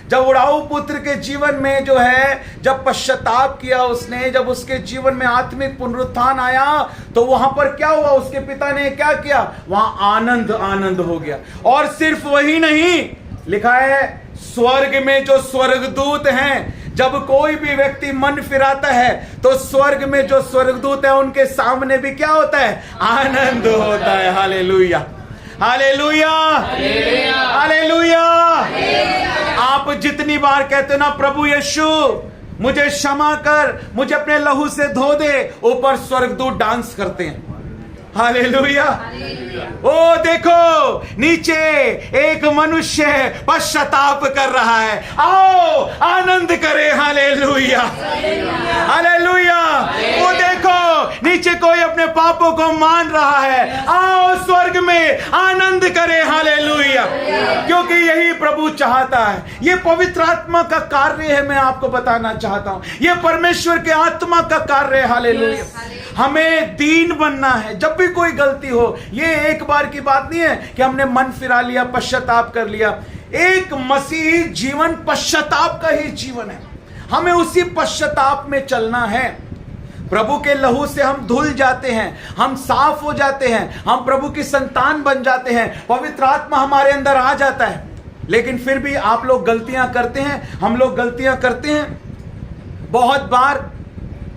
जब उड़ाऊ पुत्र के जीवन में जो है, जब पश्चाताप किया उसने, जब उसके जीवन में आत्मिक पुनरुत्थान आया, तो वहां पर क्या हुआ? उसके पिता ने क्या किया? वहां आनंद हो गया। और सिर्फ वही नहीं, लिखा है स्वर्ग में जो स्वर्गदूत हैं, जब कोई भी व्यक्ति मन फिराता है तो स्वर्ग में जो स्वर्गदूत है उनके सामने भी क्या होता है? आनंद होता है। Hallelujah, hallelujah, hallelujah. आप जितनी बार कहते हो ना, प्रभु यीशु मुझे क्षमा कर, मुझे अपने लहू से धो दे, ऊपर स्वर्गदूत डांस करते हैं। हालेलुया। ओ देखो, नीचे एक मनुष्य पश्चाताप कर रहा है, आओ आनंद करे। Hallelujah, hallelujah. वो देखो, नीचे कोई अपने पापों को मान रहा है, आओ स्वर्ग में आनंद करे। हालेलुया। क्योंकि यही प्रभु चाहता है। ये पवित्र आत्मा का कार्य है, मैं आपको बताना चाहता हूं। ये परमेश्वर के आत्मा का कार्य है। हालेलुया। हमें दीन बनना है। जब भी कोई गलती हो, ये एक बार की बात नहीं है कि हमने मन फिरा लिया, पश्चाताप कर लिया। एक मसीही जीवन पश्चाताप का ही जीवन है। हमें उसी पश्चाताप में चलना है। प्रभु के लहू से हम धुल जाते हैं, हम साफ हो जाते हैं, हम प्रभु की संतान बन जाते हैं, पवित्र आत्मा हमारे अंदर आ जाता है। लेकिन फिर भी आप लोग गलतियां करते हैं, हम लोग गलतियां करते हैं। बहुत बार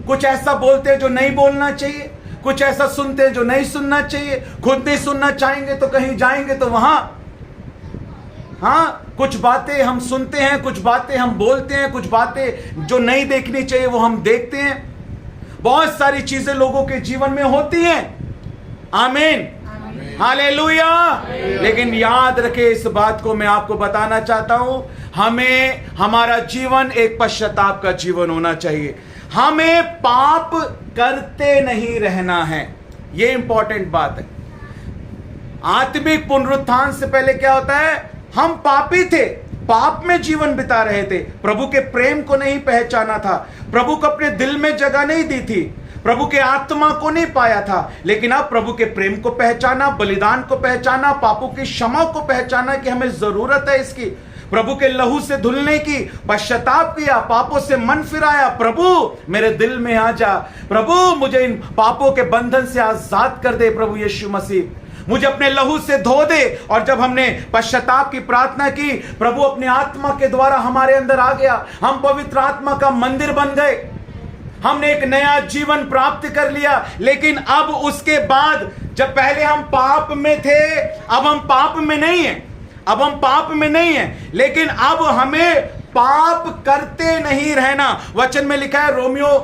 कुछ ऐसा बोलते हैं जो नहीं बोलना चाहिए, कुछ ऐसा सुनते हैं जो नहीं सुनना चाहिए। खुद नहीं सुनना चाहेंगे तो कहीं जाएंगे तो वहां, हाँ, कुछ बातें हम सुनते हैं, कुछ बातें हम बोलते हैं, कुछ बातें जो नहीं देखनी चाहिए वो हम देखते हैं। बहुत सारी चीजें लोगों के जीवन में होती हैं। आमीन, हालेलुया। लेकिन याद रखे, इस बात को मैं आपको बताना चाहता हूं, हमें हमारा जीवन एक पश्चाताप का जीवन होना चाहिए। हमें पाप करते नहीं रहना है, यह इंपॉर्टेंट बात है। आत्मिक पुनरुत्थान से पहले क्या होता है? हम पापी थे, पाप में जीवन बिता रहे थे, प्रभु के प्रेम को नहीं पहचाना था, प्रभु को अपने दिल में जगह नहीं दी थी, प्रभु के आत्मा को नहीं पाया था। लेकिन अब प्रभु के प्रेम को पहचाना, बलिदान को पहचाना, पापों की क्षमा को पहचाना कि हमें जरूरत है इसकी, प्रभु के लहू से धुलने की, पश्चाताप किया, पापों से मन फिराया, प्रभु मेरे दिल में आ जा, प्रभु मुझे इन पापों के बंधन से आजाद कर दे, प्रभु यीशु मसीह मुझे अपने लहू से धो दे। और जब हमने पश्चाताप की प्रार्थना की, प्रभु अपने आत्मा के द्वारा हमारे अंदर आ गया, हम पवित्र आत्मा का मंदिर बन गए, हमने एक नया जीवन प्राप्त कर लिया। लेकिन अब उसके बाद, जब पहले हम पाप में थे, अब हम पाप में नहीं हैं, अब हम पाप में नहीं हैं, लेकिन अब हमें पाप करते नहीं रहना। वचन में लिखा है रोमियो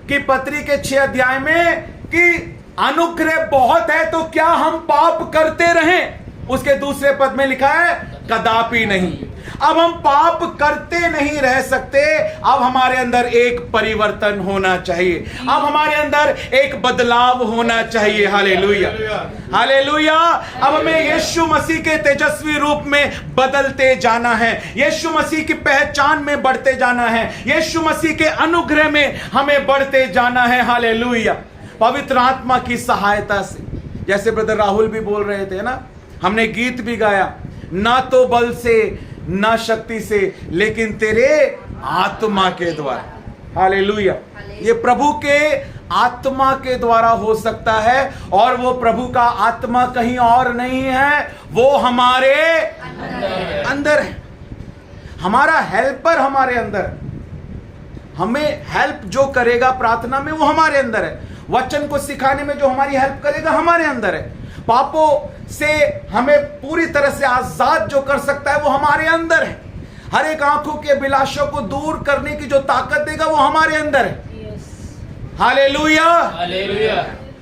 की पत्री के 6 अध्याय में कि अनुग्रह बहुत है तो क्या हम पाप करते रहें? उसके दूसरे पद में लिखा है कदापि नहीं। अब हम पाप करते नहीं रह सकते, अब हमारे अंदर एक परिवर्तन होना चाहिए, अब हमारे अंदर एक बदलाव होना चाहिए। Hallelujah, hallelujah. अब हमें यीशु मसीह के तेजस्वी रूप में बदलते जाना है, यीशु मसीह की पहचान में बढ़ते जाना है, यीशु मसीह के अनुग्रह में हमें बढ़ते जाना है। हालेलुया। पवित्र आत्मा की सहायता से, जैसे ब्रदर राहुल भी बोल रहे थे ना, हमने गीत भी गाया, ना तो बल से ना शक्ति से, लेकिन तेरे आत्मा के द्वारा। हालेलुया। ये प्रभु के आत्मा के द्वारा हो सकता है, और वो प्रभु का आत्मा कहीं और नहीं है, वो हमारे अंदर है। हमारा हेल्पर हमारे अंदर है, हमें हेल्प जो करेगा प्रार्थना में वो हमारे अंदर है, वचन को सिखाने में जो हमारी हेल्प करेगा हमारे अंदर है, पापों से हमें पूरी तरह से आजाद जो कर सकता है वो हमारे अंदर है, हर एक आंखों के अभिलाषों को दूर करने की जो ताकत देगा वो हमारे अंदर है। Hallelujah, hallelujah.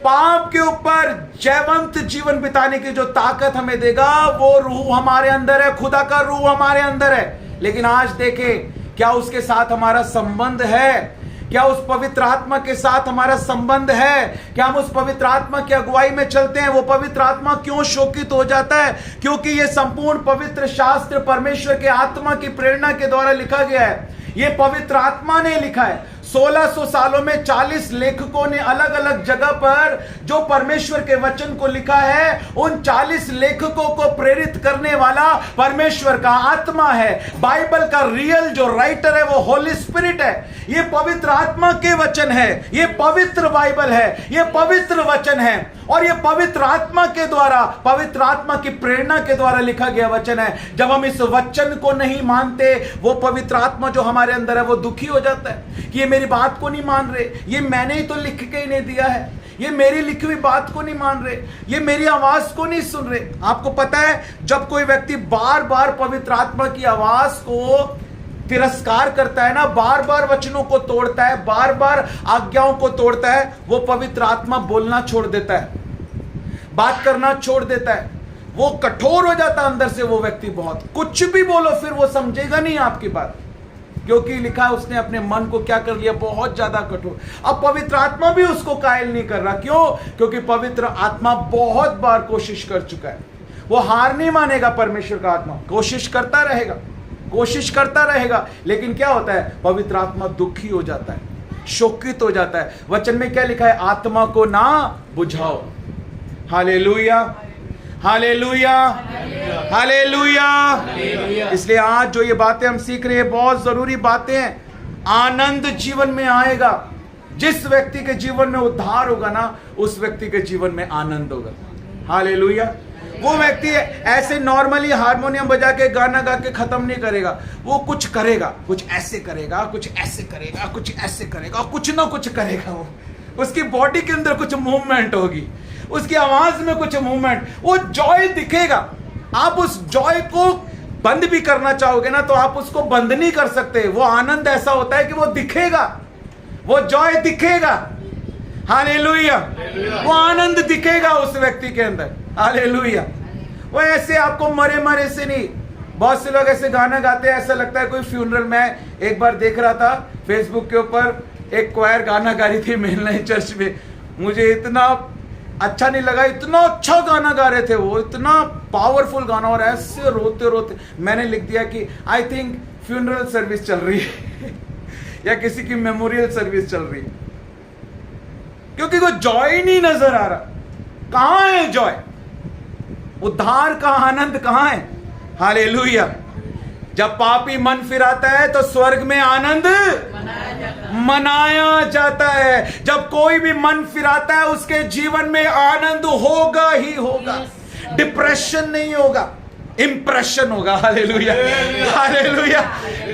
पाप के ऊपर जयवंत जीवन बिताने की जो ताकत हमें देगा वो रूह हमारे अंदर है, खुदा का रूह हमारे अंदर है। लेकिन आज देखें, क्या उसके साथ हमारा संबंध है? क्या उस पवित्र आत्मा के साथ हमारा संबंध है? क्या हम उस पवित्र आत्मा की अगुवाई में चलते हैं? वो पवित्र आत्मा क्यों शोकित हो जाता है? क्योंकि ये संपूर्ण पवित्र शास्त्र परमेश्वर के आत्मा की प्रेरणा के द्वारा लिखा गया है। ये पवित्र आत्मा ने लिखा है। 1600 सालों में 40 लेखकों ने अलग अलग जगह पर जो परमेश्वर के वचन को लिखा है, उन 40 लेखकों को प्रेरित करने वाला परमेश्वर का आत्मा है। बाइबल का रियल जो राइटर है वो होली स्पिरिट है। ये पवित्र आत्मा के वचन है, ये पवित्र बाइबल है, ये पवित्र वचन है, और ये पवित्र आत्मा के द्वारा, पवित्र आत्मा की प्रेरणा के द्वारा लिखा गया वचन है। जब हम इस वचन को नहीं मानते, वो पवित्र आत्मा जो हमारे अंदर है वो दुखी हो जाता है कि ये मेरी बात को नहीं मान रहे, ये मैंने ही तो लिख के ही नहीं दिया है, ये मेरी लिखी हुई बात को नहीं मान रहे, ये मेरी आवाज को नहीं सुन रहे। आपको पता है, जब कोई व्यक्ति बार बार पवित्र आत्मा की आवाज को तिरस्कार करता है ना, बार बार वचनों को तोड़ता है, बार बार आज्ञाओं को तोड़ता है, वो पवित्र आत्मा बोलना छोड़ देता है, बात करना छोड़ देता है, वो कठोर हो जाता है अंदर से। वो व्यक्ति बहुत कुछ भी बोलो फिर वो समझेगा नहीं आपकी बात, क्योंकि लिखा है उसने अपने मन को क्या कर लिया, बहुत ज्यादा कठोर। अब पवित्र आत्मा भी उसको कायल नहीं कर रहा। क्यों? क्योंकि पवित्र आत्मा बहुत बार कोशिश कर चुका है, वो हार नहीं मानेगा। परमेश्वर का आत्मा कोशिश करता रहेगा, कोशिश करता रहेगा, लेकिन क्या होता है, पवित्र आत्मा दुखी हो जाता है, शोकित हो जाता है। वचन में क्या लिखा है, आत्मा को ना बुझाओ। Hallelujah, hallelujah, hallelujah. इसलिए आज जो ये बातें हम सीख रहे हैं बहुत जरूरी बातें हैं। आनंद जीवन में आएगा, जिस व्यक्ति के जीवन में उद्धार होगा ना, उस व्यक्ति के जीवन में आनंद होगा। हालेलुया। वो व्यक्ति ऐसे नॉर्मली हारमोनियम बजा के गाना गा के खत्म नहीं करेगा, वो कुछ करेगा, कुछ ऐसे करेगा, कुछ ऐसे करेगा, कुछ ऐसे करेगा, कुछ ना कुछ करेगा। वो उसकी बॉडी के अंदर कुछ मूवमेंट होगी, उसकी आवाज में कुछ मूवमेंट, वो जॉय दिखेगा। आप उस जॉय को बंद भी करना चाहोगे ना तो आप उसको बंद नहीं कर सकते। वो आनंद ऐसा होता है कि वो दिखेगा, वो जॉय दिखेगा। हालेलुया, वो आनंद दिखेगा उस व्यक्ति के अंदर। हालेलुया, वो ऐसे आपको मरे मरे से नहीं। बहुत से लोग ऐसे गाना गाते हैं, ऐसा लगता है कोई फ्यूनरल। मैं एक बार देख रहा था फेसबुक के ऊपर, एक क्वायर गाना गा रही थी मेल नए चर्च में, मुझे इतना अच्छा नहीं लगा। इतना अच्छा गाना गा रहे थे वो, इतना पावरफुल गाना, और ऐसे रोते रोते मैंने लिख दिया कि आई थिंक फ्यूनरल सर्विस चल रही है या किसी की मेमोरियल सर्विस चल रही है, क्योंकि कोई जॉय नहीं नजर आ रहा। कहां है जॉय? उद्धार का आनंद कहां है? हालेलुया। जब पापी मन फिराता है तो स्वर्ग में आनंद मनाया जाता है। जब कोई भी मन फिराता है उसके जीवन में आनंद होगा ही होगा। डिप्रेशन नहीं होगा, इंप्रेशन होगा। Hallelujah, hallelujah.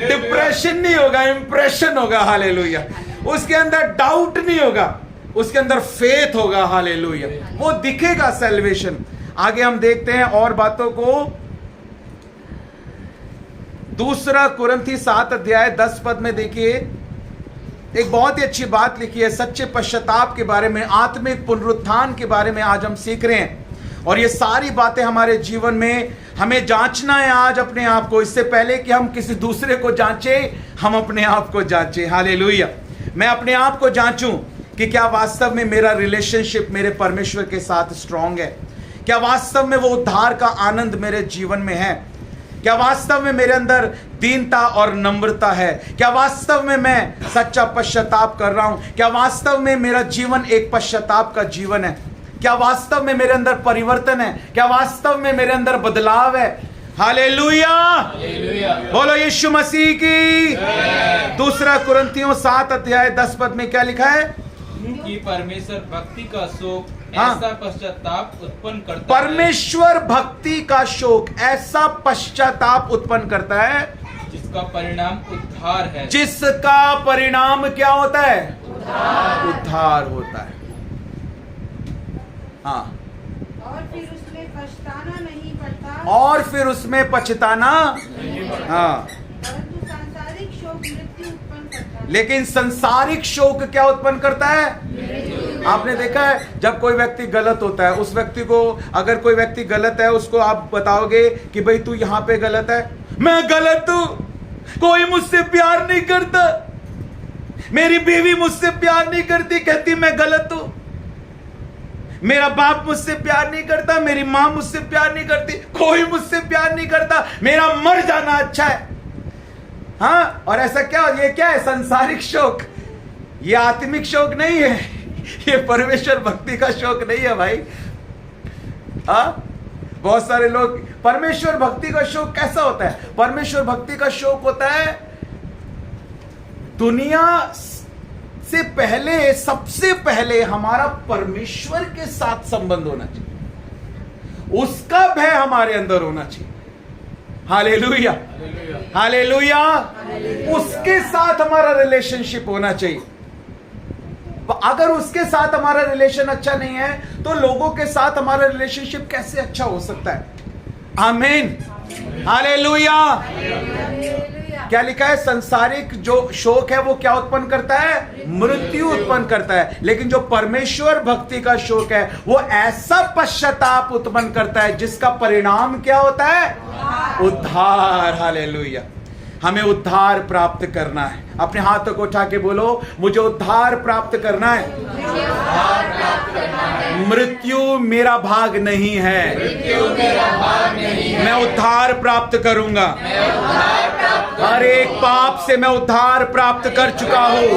डिप्रेशन नहीं होगा, इंप्रेशन होगा। हालेलुया। उसके अंदर डाउट नहीं होगा, उसके अंदर फेथ होगा। हालेलुया, वो दिखेगा सैल्वेशन। आगे हम देखते हैं और बातों को। दूसरा कुरिन्थी 7 अध्याय 10 पद में देखिए, एक बहुत ही अच्छी बात लिखी है सच्चे पश्चाताप के बारे में, आत्मिक पुनरुत्थान के बारे में आज हम सीख रहे हैं। और ये सारी बातें हमारे जीवन में हमें जांचना है आज अपने आप को। इससे पहले कि हम किसी दूसरे को जांचें, हम अपने आप को जांचें। हालेलुया। मैं अपने आप को जांचूं कि क्या वास्तव में मेरा रिलेशनशिप मेरे परमेश्वर के साथ स्ट्रांग है? क्या वास्तव में वो उद्धार का आनंद मेरे जीवन में है? क्या वास्तव में मेरे अंदर दीनता और नम्रता है? क्या वास्तव में मैं सच्चा पश्चाताप कर रहा हूं? क्या वास्तव में मेरा जीवन एक पश्चाताप का जीवन है? क्या वास्तव में मेरे अंदर परिवर्तन है? क्या वास्तव में मेरे अंदर बदलाव है? हालेलुया, बोलो यीशु मसीह की। दूसरा कुरिन्थियों 7 अध्याय 10 पद में क्या लिखा है? कि परमेश्वर भक्ति का शोक हाँ। ऐसा पश्चाताप उत्पन्न करता है, परमेश्वर भक्ति का शोक ऐसा पश्चाताप उत्पन्न करता है जिसका परिणाम उद्धार है। जिसका परिणाम क्या होता है? उद्धार होता है। हाँ, और फिर उसमें पछताना नहीं पड़ता, और फिर उसमें पछताना। हाँ, परंतु सांसारिक शोक मृत्यु उत्पन्न करता है। लेकिन संसारिक शोक क्या उत्पन्न करता है? आपने देखा है जब कोई व्यक्ति गलत होता है, उस व्यक्ति को, अगर कोई व्यक्ति गलत है उसको आप बताओगे कि भाई तू यहां पे गलत है, मैं गलत हूं, कोई मुझसे प्यार नहीं करता, मेरी बीवी मुझसे प्यार नहीं करती, कहती मैं गलत हूं, मेरा बाप मुझसे प्यार नहीं करता, मेरी मां मुझसे प्यार नहीं करती, कोई मुझसे प्यार नहीं करता, मेरा मर जाना अच्छा है। हाँ, और ऐसा क्या, ये क्या है? संसारिक शोक। ये आत्मिक शोक नहीं है, ये परमेश्वर भक्ति का शोक नहीं है भाई। हाँ, बहुत सारे लोग, परमेश्वर भक्ति का शोक कैसा होता है? परमेश्वर भक्ति का शोक होता है दुनिया से पहले, सबसे पहले हमारा परमेश्वर के साथ संबंध होना चाहिए, उसका भय हमारे अंदर होना चाहिए। Hallelujah, hallelujah. उसके साथ हमारा रिलेशनशिप होना चाहिए। अगर उसके साथ हमारा रिलेशन अच्छा नहीं है तो लोगों के साथ हमारा रिलेशनशिप कैसे अच्छा हो सकता है? आमीन, हालेलुया। क्या लिखा है? संसारिक जो शोक है वो क्या उत्पन्न करता है? मृत्यु उत्पन्न करता है। लेकिन जो परमेश्वर भक्ति का शोक है वो ऐसा पश्चाताप उत्पन्न करता है जिसका परिणाम क्या होता है? उद्धार। हालेलुया। हमें उद्धार प्राप्त करना है। अपने हाथों को उठा के बोलो, मुझे उद्धार प्राप्त करना है। मृत्यु मेरा भाग नहीं है, मैं उद्धार प्राप्त करूंगा। हर एक पाप से मैं उद्धार प्राप्त कर चुका हूं।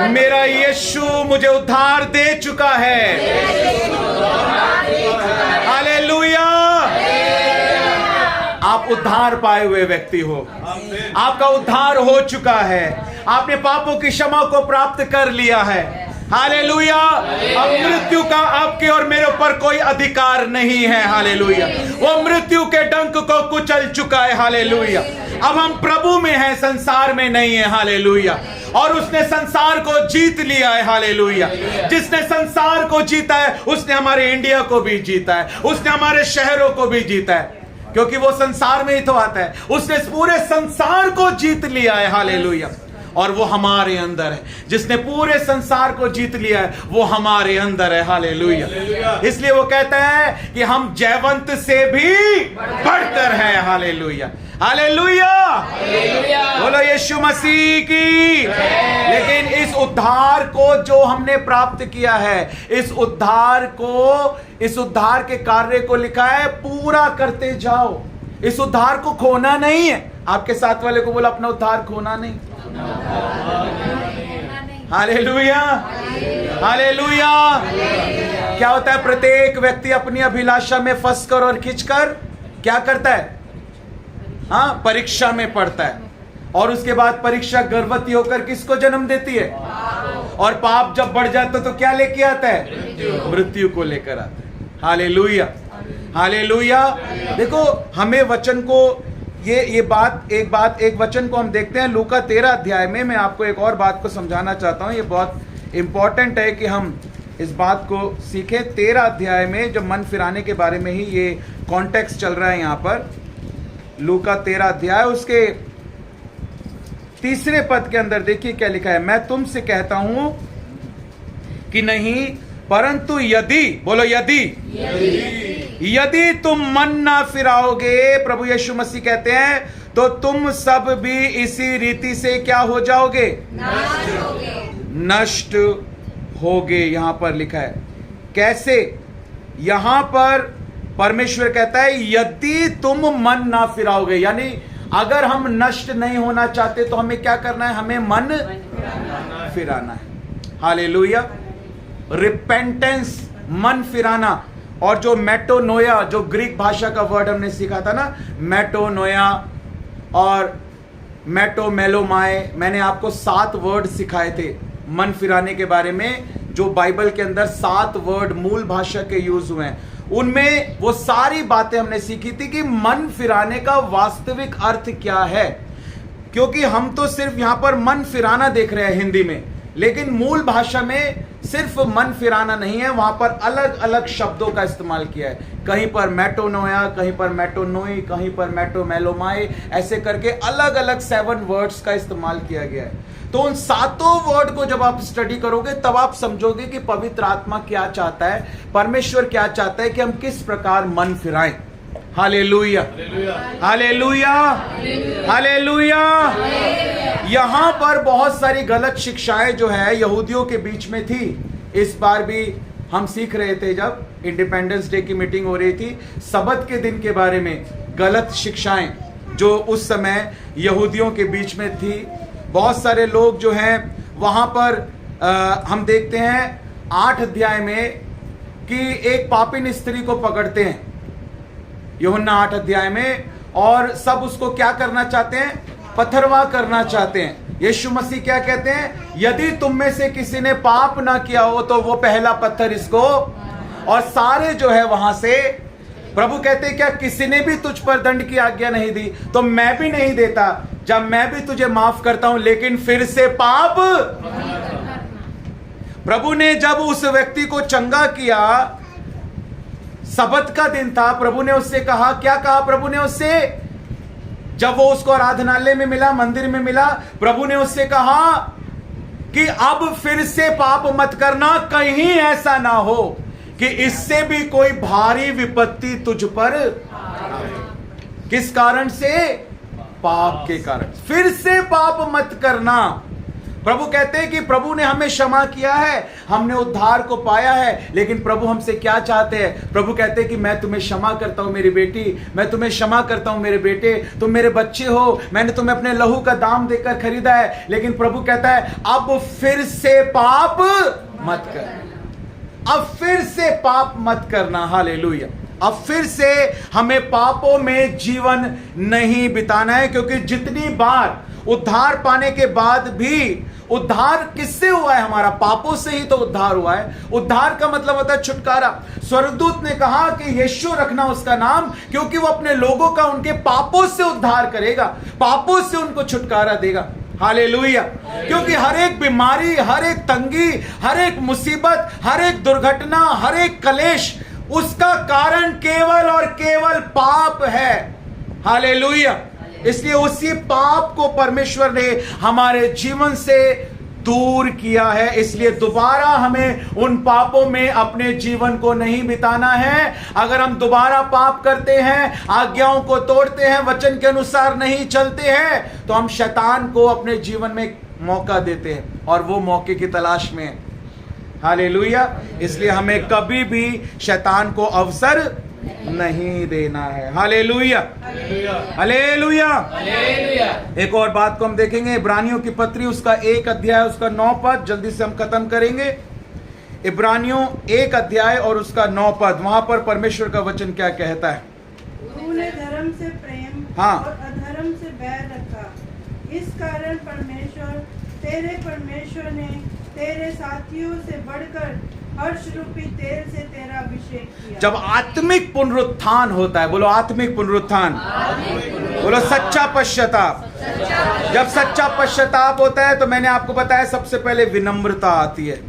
मेरा यीशु मुझे उद्धार दे चुका है। हालेलुया। आप उद्धार पाए हुए व्यक्ति हो, आपका उद्धार हो चुका है, आपने पापों की क्षमा को प्राप्त कर लिया है। हालेलुया। अब मृत्यु का आपके और मेरे ऊपर कोई अधिकार नहीं है। हालेलुया। वो मृत्यु के डंक को कुचल चुका है। हालेलुया। अब हम प्रभु में हैं, संसार में नहीं है। हालेलुया। और उसने संसार को जीत लिया है। हालेलुया। जिसने संसार को जीता है उसने हमारे इंडिया को भी जीता है, उसने हमारे शहरों को भी जीता है, क्योंकि वो संसार में ही तो आता है। उसने पूरे संसार को जीत लिया है। हालेलुया। और वो हमारे अंदर है। जिसने पूरे संसार को जीत लिया है वो हमारे अंदर है। हालेलुया। इसलिए वो कहता है कि हम जयवंत से भी बढ़कर हैं। हालेलुया। हालेलुया। बोलो यीशु मसीह की। लेकिन इस उद्धार को जो हमने प्राप्त किया है, इस उद्धार के कार्य को लिखा है पूरा करते जाओ। इस उद्धार को खोना नहीं है। आपके साथ वाले को बोला अपना उद्धार खोना नहीं। हालेलुया। हालेलुया। क्या होता है, प्रत्येक व्यक्ति अपनी अभिलाषा में फंसकर और खिंचकर क्या करता है, हाँ, परीक्षा में पड़ता है। और उसके बाद परीक्षा गर्भवती होकर किसको जन्म देती है, और पाप जब बढ़ जाता है तो क्या लेके आता है, मृत्यु को लेकर आता है। हालेलुया। हालेलुया। देखो हमें वचन को एक वचन को हम देखते हैं लूका 13 अध्याय में। मैं आपको एक और बात को समझाना चाहता हूं, ये बहुत इंपॉर्टेंट है कि हम इस बात को सीखें। 13 अध्याय में जब मन फिराने के बारे में ही ये कॉन्टेक्स्ट चल रहा है। यहां पर लूका 13 अध्याय उसके 3 पद के अंदर देखिए क्या लिखा है। मैं तुमसे कहता हूं कि नहीं, परंतु यदि, बोलो यदि तुम मन ना फिराओगे, प्रभु यीशु मसीह कहते हैं, तो तुम सब भी इसी रीति से क्या हो जाओगे, नष्ट होगे। यहां पर लिखा है कैसे, यहां पर परमेश्वर कहता है यदि तुम मन ना फिराओगे, यानी अगर हम नष्ट नहीं होना चाहते तो हमें क्या करना है, हमें मन फिराना है। हालेलुया। रिपेंटेंस, मन फिराना। और जो मेटोनोया, जो ग्रीक भाषा का वर्ड हमने सीखा था ना, मेटोनोया और मेटोमेलोमाए, मैंने आपको 7 वर्ड सिखाए थे मन फिराने के बारे में, जो बाइबल के अंदर 7 वर्ड मूल भाषा के यूज हुए हैं। उनमें वो सारी बातें हमने सीखी थी कि मन फिराने का वास्तविक अर्थ क्या है। क्योंकि हम तो सिर्फ यहां पर मन फिराना देख रहे हैं हिंदी में, लेकिन मूल भाषा में सिर्फ मन फिराना नहीं है, वहां पर अलग अलग शब्दों का इस्तेमाल किया है। कहीं पर मेटोनोया, कहीं पर मेटोनोई, कहीं पर मेटोमेलोमाई, ऐसे करके अलग अलग 7 वर्ड्स का इस्तेमाल किया गया है। तो उन 7 वर्ड को जब आप स्टडी करोगे तब आप समझोगे कि पवित्र आत्मा क्या चाहता है, परमेश्वर क्या चाहता है कि हम किस प्रकार मन फिराएं। हालेलुया। हालेलुया। हालेलुया। यहां पर बहुत सारी गलत शिक्षाएं जो है यहूदियों के बीच में थी। इस बार भी हम सीख रहे थे, जब इंडिपेंडेंस डे की मीटिंग हो रही थी, सबत के दिन के बारे में गलत शिक्षाएं जो उस समय यहूदियों के बीच में थी। बहुत सारे लोग जो हैं वहां पर हम देखते हैं 8 अध्याय में कि एक पापिन स्त्री को पकड़ते हैं, यूहन्ना 8 अध्याय में, और सब उसको क्या करना चाहते हैं, पथरवाह करना चाहते हैं। यीशु मसीह क्या कहते हैं, यदि तुम में से किसी ने पाप ना किया हो तो वो पहला पत्थर इसको, और सारे जो है वहां से, प्रभु कहते हैं क्या किसी ने भी तुझ पर दंड की आज्ञा नहीं दी तो मैं भी नहीं देता, जब मैं भी तुझे माफ करता हूं, लेकिन फिर से पाप। प्रभु ने जब उस व्यक्ति को चंगा किया, सबत का दिन था, प्रभु ने उससे कहा, क्या कहा प्रभु ने उससे, जब वो उसको आराधनालय में मिला, मंदिर में मिला, प्रभु ने उससे कहा कि अब फिर से पाप मत करना, कहीं ऐसा ना हो कि इससे भी कोई भारी विपत्ति तुझ पर। किस कारण से, पाप के कारण। फिर से पाप मत करना। प्रभु कहते हैं कि प्रभु ने हमें क्षमा किया है, हमने उद्धार को पाया है, लेकिन प्रभु हमसे क्या चाहते हैं, प्रभु कहते हैं कि मैं तुम्हें क्षमा करता हूं मेरी बेटी, मैं तुम्हें क्षमा करता हूं मेरे बेटे, तुम मेरे बच्चे हो, मैंने तुम्हें अपने लहू का दाम देकर खरीदा है, लेकिन प्रभु कहता है अब फिर से पाप मत कर, अब फिर से पाप मत करना। हालेलुया। अब फिर से हमें पापों में जीवन नहीं बिताना है, क्योंकि जितनी बार उद्धार पाने के बाद भी, उद्धार किससे हुआ है? हमारा पापों से ही तो उद्धार हुआ है। उद्धार का मतलब होता है छुटकारा। स्वर्गदूत ने कहा कि यीशु रखना उसका नाम, क्योंकि वो अपने लोगों का उनके पापों से उद्धार करेगा, पापों से उनको छुटकारा देगा। हालेलुया। क्योंकि हर एक बीमारी, हर एक तंगी, हर एक मुसीबत, हर एक दुर्घटना, हर एक कलेश, उसका कारण केवल और केवल पाप है। हालेलुया। इसलिए उसी पाप को परमेश्वर ने हमारे जीवन से दूर किया है। इसलिए दोबारा हमें उन पापों में अपने जीवन को नहीं बिताना है। अगर हम दोबारा पाप करते हैं, आज्ञाओं को तोड़ते हैं, वचन के अनुसार नहीं चलते हैं, तो हम शैतान को अपने जीवन में मौका देते हैं और वो मौके की तलाश में है। हालेलुया। इसलिए हमें कभी भी शैतान को अवसर नहीं देना है। Hallelujah, hallelujah. एक और बात को हम देखेंगे, इब्रानियों की पत्री उसका 1 अध्याय उसका 9 पद, जल्दी से हम खत्म करेंगे। इब्रानियों 1 अध्याय और उसका 9 पद, वहां पर परमेश्वर का वचन क्या कहता है? तूने धर्म से प्रेम हाँ। और अधर्म से बैर रखा, इस कारण परमेश्वर ने तेरे साथियों से बढ़कर हर्ष रूपी तेल से तेरा अभिषेक किया। जब आत्मिक पुनरुत्थान होता है, बोलो आत्मिक पुनरुत्थान, बोलो सच्चा पश्चाताप। जब सच्चा पश्चाताप होता है तो मैंने आपको बताया सबसे पहले विनम्रता आती है,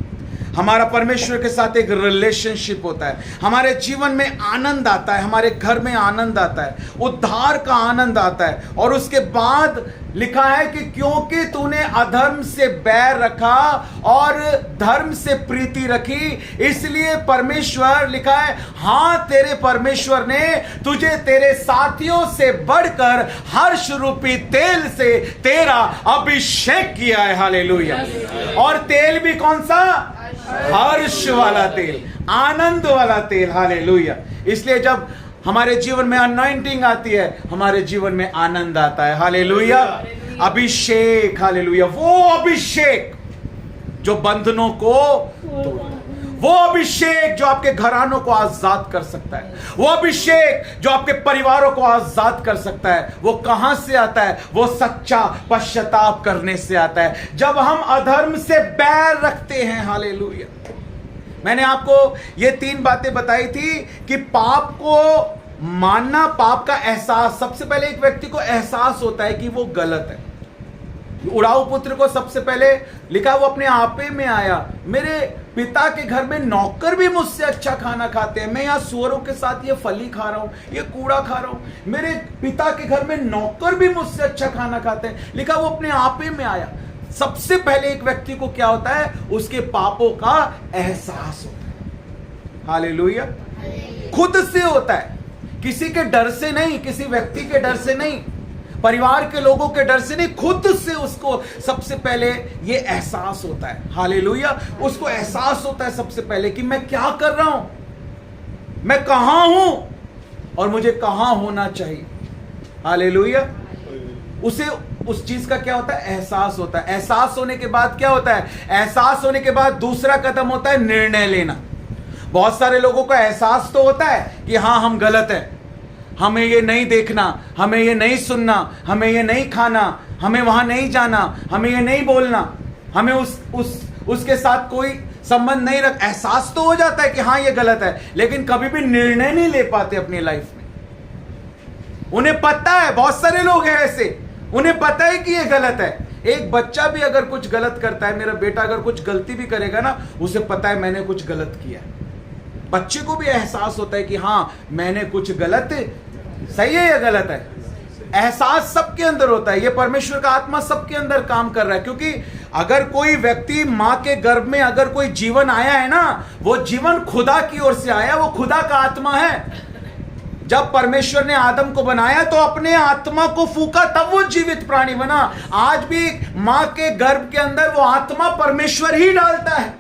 हमारा परमेश्वर के साथ एक रिलेशनशिप होता है, हमारे जीवन में आनंद आता है, हमारे घर में आनंद आता है, उद्धार का आनंद आता है। और उसके बाद लिखा है कि क्योंकि तूने अधर्म से बैर रखा और धर्म से प्रीति रखी, इसलिए परमेश्वर, लिखा है, हां तेरे परमेश्वर ने तुझे तेरे साथियों से बढ़कर हर्ष रूपी तेल से तेरा अभिषेक किया है। हालेलुया। और तेल भी कौन सा? हर्ष वाला तेल, आनंद वाला तेल। हालेलुया। इसलिए जब हमारे जीवन में अनॉइंटिंग आती है, हमारे जीवन में आनंद आता है। हालेलुया। अभिषेक, हालेलुया। वो अभिषेक जो बंधनों को तोड़, वो अभिषेक जो आपके घरानों को आजाद कर सकता है, वो अभिषेक जो आपके परिवारों को आजाद कर सकता है, वो कहां से आता है? वो सच्चा पश्चाताप करने से आता है, जब हम अधर्म से बैर रखते हैं। हालेलुया। मैंने आपको ये 3 बातें बताई थी कि पाप को मानना, पाप का एहसास, सबसे पहले एक व्यक्ति को एहसास होता है कि वो गलत है। उड़ाऊ पुत्र को सबसे पहले लिखा, वो अपने आपे में आया, मेरे पिता के घर में नौकर भी मुझसे अच्छा खाना खाते हैं, मैं यहाँ सुअरों के साथ ये फली खा रहा हूं, ये कूड़ा खा रहा हूं, मेरे पिता के घर में नौकर भी मुझसे अच्छा खाना खाते हैं। लिखा वो अपने आपे में आया। सबसे पहले एक व्यक्ति को क्या होता है? उसके पापों का एहसास होता है। हालेलुया। खुद से होता है, किसी के डर से नहीं, किसी व्यक्ति के डर से नहीं, परिवार के लोगों के डर से नहीं, खुद से उसको सबसे पहले ये एहसास होता है। हालेलुया। उसको एहसास होता है सबसे पहले कि मैं क्या कर रहा हूं, मैं कहां हूं और मुझे कहां होना चाहिए। हालेलुया। उसे उस चीज का क्या होता है? एहसास होता है। एहसास होने के बाद क्या होता है? एहसास होने के बाद दूसरा कदम होता है निर्णय लेना। बहुत सारे लोगों को एहसास तो होता है कि हां हम गलत हैं, हमें ये नहीं देखना, हमें ये नहीं सुनना, हमें ये नहीं खाना, हमें वहां नहीं जाना, हमें ये नहीं बोलना, हमें उसके साथ कोई संबंध नहीं रख। एहसास तो हो जाता है कि हाँ ये गलत है, लेकिन कभी भी निर्णय नहीं ले पाते अपनी लाइफ में। उन्हें पता है, बहुत सारे लोग हैं ऐसे, उन्हें पता है कि ये गलत है। एक बच्चा भी अगर कुछ गलत करता है, मेरा बेटा अगर कुछ गलती भी करेगा ना, उसे पता है मैंने कुछ गलत किया। बच्चे को भी एहसास होता है कि हाँ मैंने कुछ गलत, सही है या गलत है। एहसास सबके अंदर होता है। ये परमेश्वर का आत्मा सबके अंदर काम कर रहा है, क्योंकि अगर कोई व्यक्ति मां के गर्भ में अगर कोई जीवन आया है ना, वो जीवन खुदा की ओर से आया, वो खुदा का आत्मा है। जब परमेश्वर ने आदम को बनाया तो अपने आत्मा को फूका, तब वो जीवित प्राणी बना। आज भी मां के गर्भ के अंदर वो आत्मा परमेश्वर ही डालता है,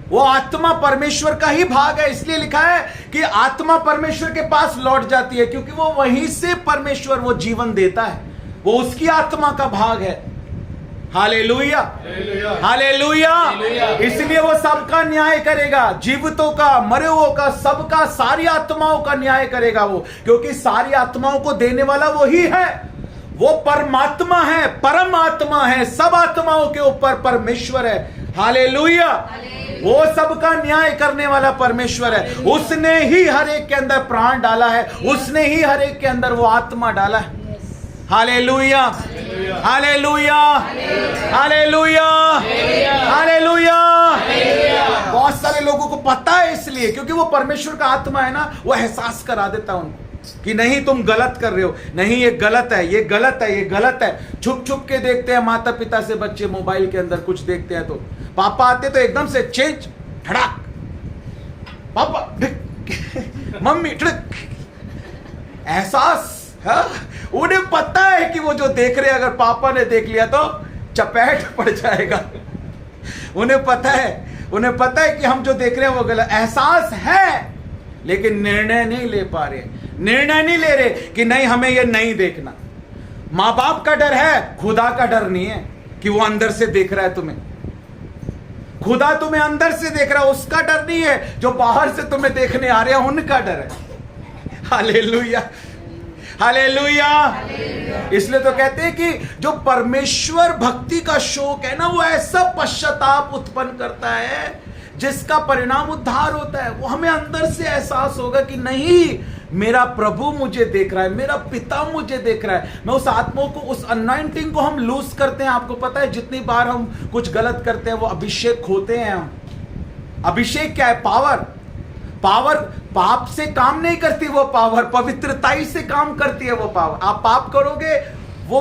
वो आत्मा परमेश्वर का ही भाग है। इसलिए लिखा है कि आत्मा परमेश्वर के पास लौट जाती है, क्योंकि वो वहीं से परमेश्वर वो जीवन देता है, वो उसकी आत्मा का भाग है। Hallelujah, hallelujah. इसलिए वो सबका न्याय करेगा, जीवितों का, मरे हुओं का, सबका, सारी आत्माओं का न्याय करेगा वो, क्योंकि सारी आत्माओं को देने वाला वो ही है। वो परमात्मा है, परमात्मा है, सब आत्माओं के ऊपर परमेश्वर है। हालेलुया। वो सबका न्याय करने वाला परमेश्वर है। उसने ही हर एक के अंदर प्राण डाला है, उसने ही हर एक के अंदर वो आत्मा डाला है। Hallelujah, hallelujah, hallelujah, hallelujah. बहुत सारे लोगों को पता है, इसलिए क्योंकि वो परमेश्वर का आत्मा है ना, वो एहसास करा देता है उनको कि नहीं तुम गलत कर रहे हो, नहीं ये गलत है, ये गलत है, ये गलत है। छुप छुप के देखते हैं माता पिता से बच्चे मोबाइल के अंदर कुछ देखते हैं, तो पापा आते तो एकदम से चेंज, धड़ाक, पापा मम्मी धड़क, एहसास। हाँ? उन्हें पता है कि वो जो देख रहे हैं, अगर पापा ने देख लिया तो चपेट पड़ जाएगा। उन्हें पता है कि हम जो देख रहे हैं वो गलत। एहसास है, लेकिन निर्णय नहीं ले पा रहे, निर्णय नहीं ले रहे कि नहीं हमें ये नहीं देखना। मां बाप का डर है, खुदा का डर नहीं है कि वो अंदर से देख रहा है तुम्हें। खुदा तुम्हें अंदर से देख रहा है, उसका डर नहीं है। जो बाहर से तुम्हें देखने आ रहे हैं उनका डर है। Hallelujah, hallelujah. इसलिए तो कहते हैं कि जो परमेश्वर भक्ति का शौक है ना, वो ऐसा पश्चाताप उत्पन्न करता है जिसका परिणाम उद्धार होता है। वो हमें अंदर से एहसास होगा कि नहीं, मेरा प्रभु मुझे देख रहा है, मेरा पिता मुझे देख रहा है। मैं उस आत्मा को, उस अनॉइंटिंग को हम लूज करते हैं। आपको पता है जितनी बार हम कुछ गलत करते हैं वो अभिषेक होते हैं। हम अभिषेक क्या है? पावर। पावर पाप से काम नहीं करती, वो पावर पवित्रताई से काम करती है। वो पावर, आप पाप करोगे वो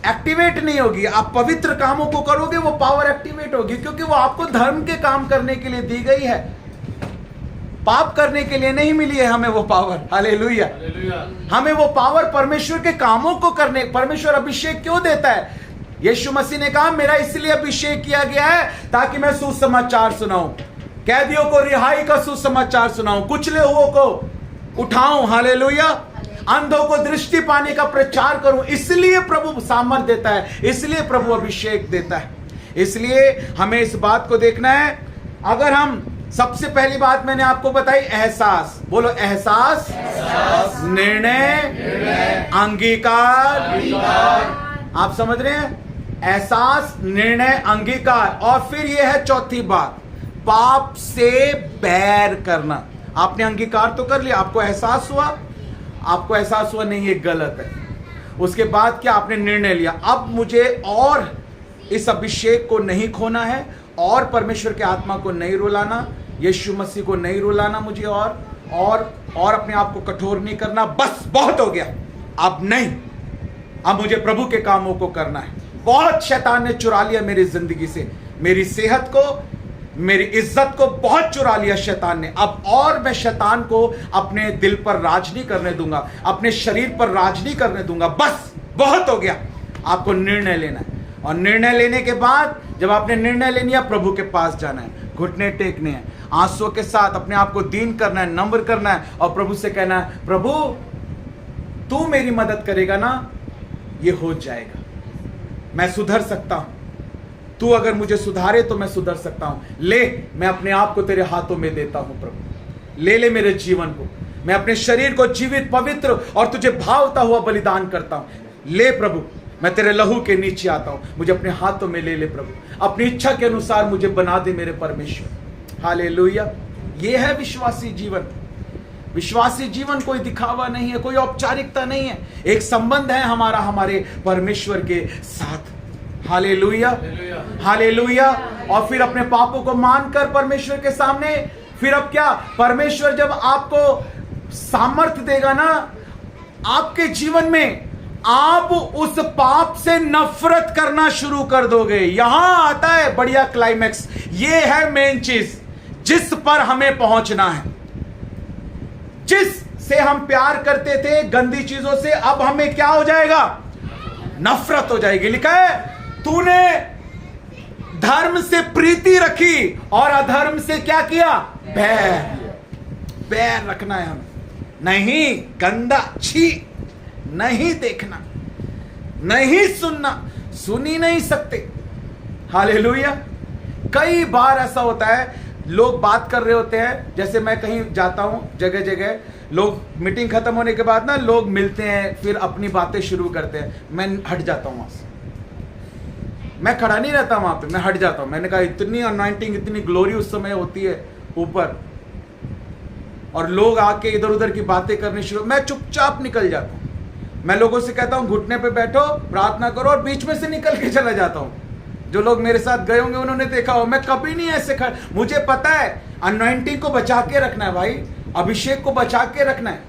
एक्टिवेट नहीं होगी, आप पवित्र कामों को करोगे वो पावर एक्टिवेट होगी, क्योंकि वो आपको धर्म के काम करने के लिए दी गई है, पाप करने के लिए नहीं मिली है हमें वो पावर। हालेलुया। हमें वो पावर परमेश्वर के कामों को करने, परमेश्वर अभिषेक क्यों देता है? यीशु मसीह ने कहा मेरा इसलिए अभिषेक किया गया है ताकि मैं सुसमाचार सुनाऊं, कैदियों को रिहाई का सुसमाचार सुनाऊं, कुचले हुओं को उठाऊं, हालेलुया, अंधों को दृष्टि पाने का प्रचार करूं। इसलिए प्रभु सामर्थ देता है, इसलिए प्रभु अभिषेक देता है। इसलिए हमें इस बात को देखना है। अगर हम, सबसे पहली बात मैंने आपको बताई, एहसास। बोलो एहसास, निर्णय, अंगीकार। आप समझ रहे हैं? एहसास, निर्णय, अंगीकार। और फिर यह है चौथी बात, पाप से बैर करना। आपने अंगीकार तो कर लिया, आपको एहसास हुआ नहीं ये गलत है। उसके बाद क्या? आपने निर्णय लिया, अब मुझे और इस अभिषेक को नहीं खोना है, और परमेश्वर के आत्मा को नहीं रुलाना, यीशु मसीह को नहीं रुलाना मुझे, और अपने आप को कठोर नहीं करना। बस बहुत हो गया, अब नहीं, अब मुझे प्रभु के कामों को करना है। बहुत शैतान ने चुरा लिया मेरी जिंदगी से, मेरी सेहत को, मेरी इज्जत को बहुत चुरा लिया शैतान ने। अब और मैं शैतान को अपने दिल पर राज नहीं करने दूंगा, अपने शरीर पर राज नहीं करने दूंगा। बस बहुत हो गया। आपको निर्णय लेना है, और निर्णय लेने के बाद जब आपने निर्णय ले लिया, प्रभु के पास जाना है, घुटने टेकने हैं, आंसुओं के साथ अपने आप को दीन करना है, नम्र करना है, और प्रभु से कहना है, प्रभु तू मेरी मदद करेगा ना, ये हो जाएगा, मैं सुधर सकता हूं, तू अगर मुझे सुधारे तो मैं सुधर सकता हूं। ले, मैं अपने आप को तेरे हाथों में देता हूं प्रभु, ले मेरे जीवन को, मैं अपने शरीर को जीवित, पवित्र और तुझे भावता हुआ बलिदान करता हूं। ले प्रभु, मैं तेरे लहू के नीचे आता हूं, मुझे अपने हाथों में ले प्रभु, अपनी इच्छा के अनुसार मुझे बना दे मेरे परमेश्वर। हालेलुया। ये है विश्वासी जीवन। विश्वासी जीवन कोई दिखावा नहीं है, कोई औपचारिकता नहीं है, एक संबंध है हमारा हमारे परमेश्वर के साथ। Hallelujah, hallelujah. और फिर अपने पापों को मानकर परमेश्वर के सामने, फिर अब क्या? परमेश्वर जब आपको सामर्थ्य देगा ना आपके जीवन में, आप उस पाप से नफरत करना शुरू कर दोगे। यहां आता है बढ़िया क्लाइमैक्स, ये है मेन चीज जिस पर हमें पहुंचना है। जिस से हम प्यार करते थे गंदी चीजों से, अब हमें क्या हो जाएगा? नफरत हो जाएगी। लिखा है तूने धर्म से प्रीति रखी और अधर्म से क्या किया? बैर रखना है हमें। नहीं गंदा, छी, नहीं देखना, नहीं सुनना, सुन ही नहीं सकते। हालेलुया। कई बार ऐसा होता है, लोग बात कर रहे होते हैं, जैसे मैं कहीं जाता हूं जगह जगह, लोग मीटिंग खत्म होने के बाद ना लोग मिलते हैं, फिर अपनी बातें शुरू करते हैं, मैं हट जाता हूं वहां से, मैं खड़ा नहीं रहता वहां पे, मैं हट जाता हूं। मैंने कहा इतनी अनॉइंटिंग, इतनी ग्लोरी उस समय होती है ऊपर, और लोग आके इधर उधर की बातें करनी शुरू, मैं चुपचाप निकल जाता हूं। मैं लोगों से कहता हूं घुटने पे बैठो, प्रार्थना करो, और बीच में से निकल के चला जाता हूं। जो लोग मेरे साथ गए होंगे उन्होंने देखा हो, मैं कभी नहीं ऐसे खड़ा, मुझे पता है अनॉइंटिंग को बचा के रखना है भाई, अभिषेक को बचा के रखना है।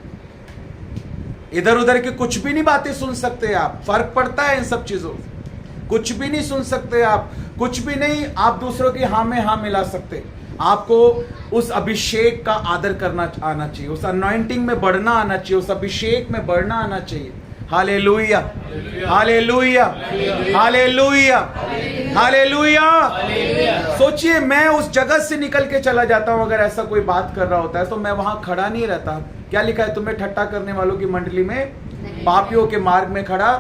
इधर उधर की कुछ भी नहीं बातें सुन सकते आप, फर्क पड़ता है इन सब चीजों से। कुछ भी नहीं सुन सकते आप, कुछ भी नहीं आप दूसरों की हाँ में हाँ मिला सकते। आपको उस अभिषेक का आदर करना आना चाहिए, उस अनॉइंटिंग में बढ़ना आना चाहिए, उस अभिषेक में बढ़ना आना चाहिए। Hallelujah, hallelujah, hallelujah, hallelujah. सोचिए मैं उस जगह से निकल के चला जाता हूं, अगर ऐसा कोई बात कर रहा होता है तो मैं वहां खड़ा नहीं रहता। क्या लिखा है, तुम्हें ठट्ठा करने वालों की मंडली में, पापियों के मार्ग में खड़ा।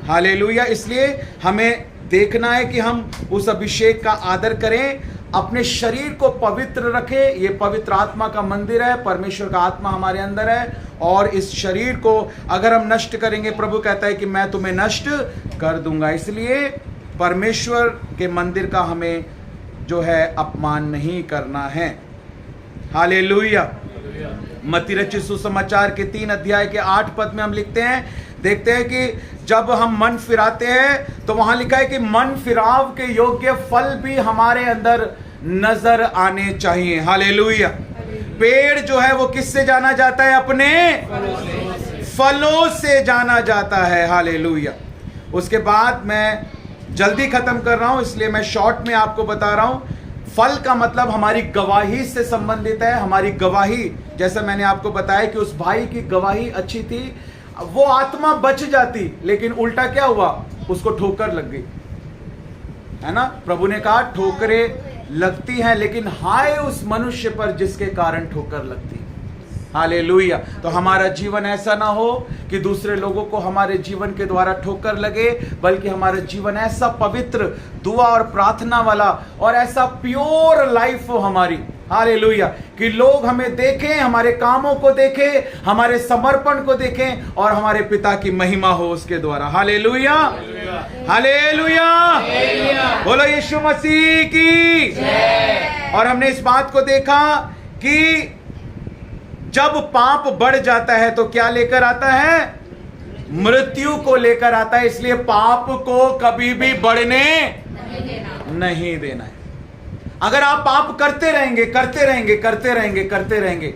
हालेलुया। इसलिए हमें देखना है कि हम उस अभिषेक का आदर करें, अपने शरीर को पवित्र रखें। ये पवित्र आत्मा का मंदिर है, परमेश्वर का आत्मा हमारे अंदर है, और इस शरीर को अगर हम नष्ट करेंगे, प्रभु कहता है कि मैं तुम्हें नष्ट कर दूंगा। इसलिए परमेश्वर के मंदिर का हमें जो है अपमान नहीं करना है। हालेलुया। मत्ती रचित सुसमाचार के 3 अध्याय के 8 पद में हम लिखते हैं, देखते हैं कि जब हम मन फिराते हैं तो वहां लिखा है कि मन फिराव के योग्य फल भी हमारे अंदर नजर आने चाहिए। हालेलुया। पेड़ जो है वो किससे जाना जाता है, अपने फलों से जाना जाता है। हालेलुया। उसके बाद मैं जल्दी खत्म कर रहा हूं, इसलिए मैं शॉर्ट में आपको बता रहा हूं। फल का मतलब हमारी गवाही से संबंधित है। हमारी गवाही, जैसा मैंने आपको बताया कि उस भाई की गवाही अच्छी थी, वो आत्मा बच जाती, लेकिन उल्टा क्या हुआ, उसको ठोकर लग गई, है ना। प्रभु ने कहा ठोकरें लगती हैं, लेकिन हाय उस मनुष्य पर जिसके कारण ठोकर लगती। हालेलुया। तो हमारा जीवन ऐसा ना हो कि दूसरे लोगों को हमारे जीवन के द्वारा ठोकर लगे, बल्कि हमारा जीवन ऐसा पवित्र, दुआ और प्रार्थना वाला, और ऐसा प्योर लाइफ हो हमारी। हालेलुया। कि लोग हमें देखें, हमारे कामों को देखें, हमारे समर्पण को देखें, और हमारे पिता की महिमा हो उसके द्वारा। Hallelujah, hallelujah. बोलो यीशु मसीह की जय। और हमने इस बात को देखा कि जब पाप बढ़ जाता है तो क्या लेकर आता है, मृत्यु को लेकर आता है। इसलिए पाप को कभी भी बढ़ने नहीं देना है। अगर आप पाप करते रहेंगे, करते रहेंगे, करते रहेंगे, करते रहेंगे,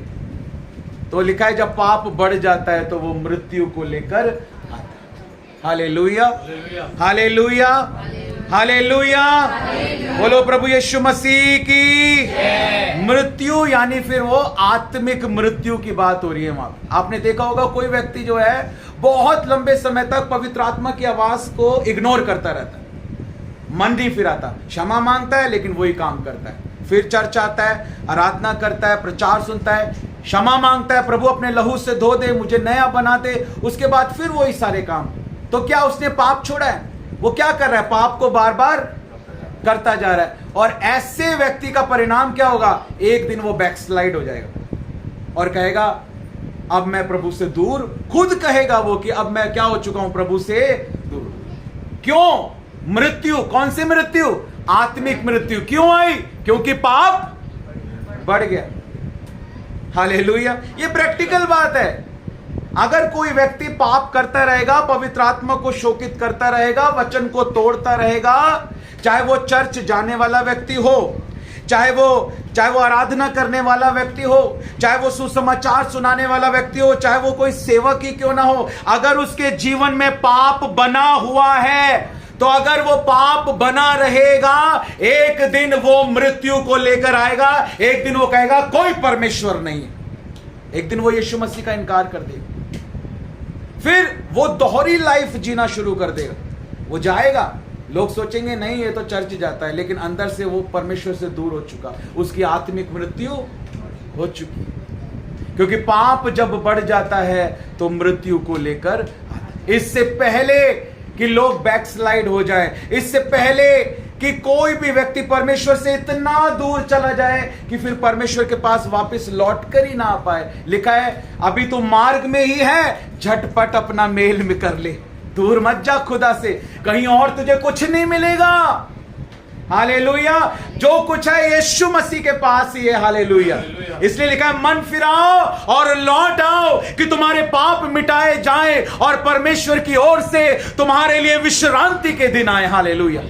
तो लिखा है जब पाप बढ़ जाता है तो वो मृत्यु को लेकर आता है। Hallelujah, hallelujah, hallelujah. बोलो प्रभु यीशु मसीह की मृत्यु, यानी फिर वो आत्मिक मृत्यु की बात हो रही है वहां। आपने देखा होगा कोई व्यक्ति जो है बहुत लंबे समय तक पवित्र आत्मा की आवाज को इग्नोर करता रहता है, मन नहीं फिराता, क्षमा मांगता है लेकिन वही काम करता है, फिर चर्च आता है, आराधना करता है, प्रचार सुनता है, क्षमा मांगता है, प्रभु अपने लहू से धो दे, मुझे नया बना दे, उसके बाद फिर वही सारे काम। तो क्या उसने पाप छोड़ा है? वो क्या कर रहा है, पाप को बार बार करता जा रहा है। और ऐसे व्यक्ति का परिणाम क्या होगा, एक दिन वो बैकस्लाइड हो जाएगा और कहेगा अब मैं प्रभु से दूर, खुद कहेगा वो कि अब मैं क्या हो चुका हूं, प्रभु से दूर। क्यों? मृत्यु। कौन सी मृत्यु? आत्मिक मृत्यु। क्यों आई? क्योंकि पाप बढ़ गया। हालेलुया। ये प्रैक्टिकल बात है। अगर कोई व्यक्ति पाप करता रहेगा, पवित्र आत्मा को शोकित करता रहेगा, वचन को तोड़ता रहेगा, चाहे वो चर्च जाने वाला व्यक्ति हो, चाहे वो आराधना करने वाला व्यक्ति हो, चाहे वो सुसमाचार सुनाने वाला व्यक्ति हो, चाहे वो कोई सेवक ही क्यों ना हो, अगर उसके जीवन में पाप बना हुआ है, तो अगर वो पाप बना रहेगा, एक दिन वो मृत्यु को लेकर आएगा। एक दिन वो कहेगा कोई परमेश्वर नहीं है। एक दिन वो यीशु मसीह का इनकार कर देगा, फिर वो दोहरी लाइफ जीना शुरू कर देगा। वो जाएगा, लोग सोचेंगे नहीं ये तो चर्च जाता है, लेकिन अंदर से वो परमेश्वर से दूर हो चुका, उसकी आत्मिक मृत्यु हो चुकी। क्योंकि पाप जब बढ़ जाता है तो मृत्यु को लेकर आता है। इससे पहले कि लोग बैकस्लाइड हो जाएं, इससे पहले कि कोई भी व्यक्ति परमेश्वर से इतना दूर चला जाए कि फिर परमेश्वर के पास वापस लौट कर ही ना आ पाए। लिखा है अभी तू मार्ग में ही है, झटपट अपना मेल में कर ले, दूर मत जा खुदा से, कहीं और तुझे कुछ नहीं मिलेगा। हालेलुया। जो कुछ है यीशु मसीह के पास ही है। हालेलुया। इसलिए लिखा है मन फिराओ और लौट आओ कि तुम्हारे पाप मिटाए जाएं और परमेश्वर की ओर से तुम्हारे लिए विश्रांति के दिन आए। हालेलुया।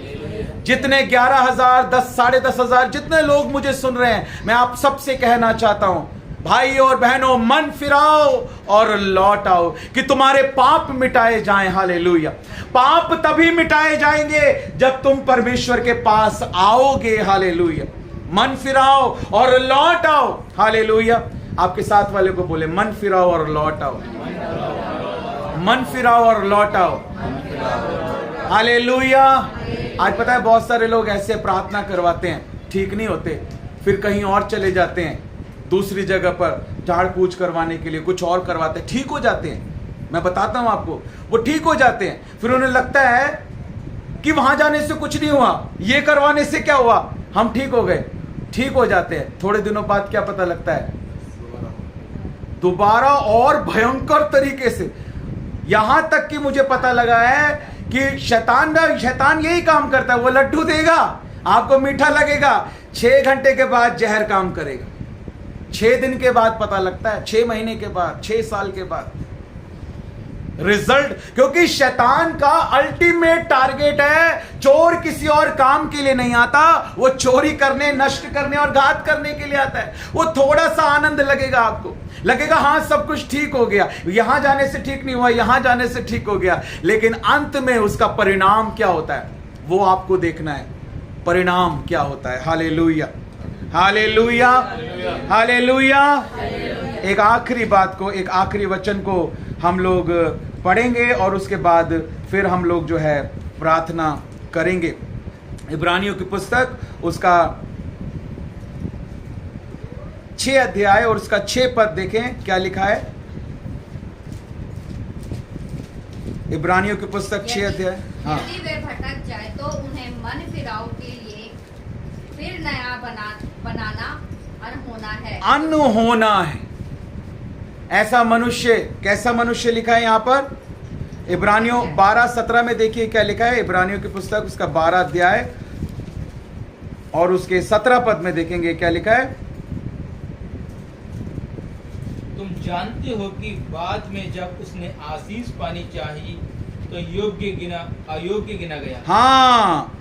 जितने 11,000 10,500 जितने लोग मुझे सुन रहे हैं, मैं आप सबसे कहना चाहता हूं, भाई और बहनों, मन फिराओ और लौट आओ कि तुम्हारे पाप मिटाए जाएं। हालेलुया। पाप तभी मिटाए जाएंगे जब तुम परमेश्वर के पास आओगे। हालेलुया। मन फिराओ और लौट आओ। हालेलुया। आपके साथ वाले को बोले मन फिराओ और लौट आओ, मन फिराओ और लौट आओ। हालेलुया। आज पता है बहुत सारे लोग ऐसे प्रार्थना करवाते हैं, ठीक नहीं होते, फिर कहीं और चले जाते हैं, दूसरी जगह पर झाड़ पूछ करवाने के लिए कुछ और करवाते हैं, ठीक हो जाते हैं। मैं बताता हूं आपको, वो ठीक हो जाते हैं, फिर उन्हें लगता है कि वहां जाने से कुछ नहीं हुआ, ये करवाने से क्या हुआ, हम ठीक हो गए। ठीक हो जाते हैं, थोड़े दिनों बाद क्या पता लगता है, दोबारा और भयंकर तरीके से। यहां तक कि मुझे पता लगा है कि शैतान यही काम करता है, वो लड्डू देगा, आपको मीठा लगेगा, 6 घंटे के बाद जहर काम करेगा, 6 दिन के बाद पता लगता है, 6 महीने के बाद, 6 साल के बाद रिजल्ट। क्योंकि शैतान का अल्टीमेट टारगेट है, चोर किसी और काम के लिए नहीं आता, वो चोरी करने, नष्ट करने और घात करने के लिए आता है। वो थोड़ा सा आनंद लगेगा, आपको लगेगा हाँ सब कुछ ठीक हो गया, यहां जाने से ठीक नहीं हुआ, यहां जाने से ठीक हो गया, लेकिन अंत में उसका परिणाम क्या होता है वो आपको देखना है। परिणाम क्या होता है। Hallelujah, hallelujah, hallelujah. एक आखिरी बात को, एक आखिरी वचन को हम लोग पढ़ेंगे और उसके बाद फिर हम लोग जो है प्रार्थना करेंगे। इब्रानियों की पुस्तक उसका 6 अध्याय और उसका 6 पद देखें क्या लिखा है। इब्रानियों की पुस्तक 6 अध्याय। हाँ, यदि वे भटक जाए तो उन्हें मन फिराव के लिए फिर नया बनाना अनहोना है। अनहोना है। ऐसा मनुष्य, कैसा मनुष्य लिखा है यहां पर, इब्रानियों 12:17 में देखिए क्या लिखा है। इब्रानियों की पुस्तक उसका 12 अध्याय और उसके 17 पद में देखेंगे क्या लिखा है। तुम जानते हो कि बाद में जब उसने आशीष पानी चाहिए तो अयोग्य गिना गया। हाँ,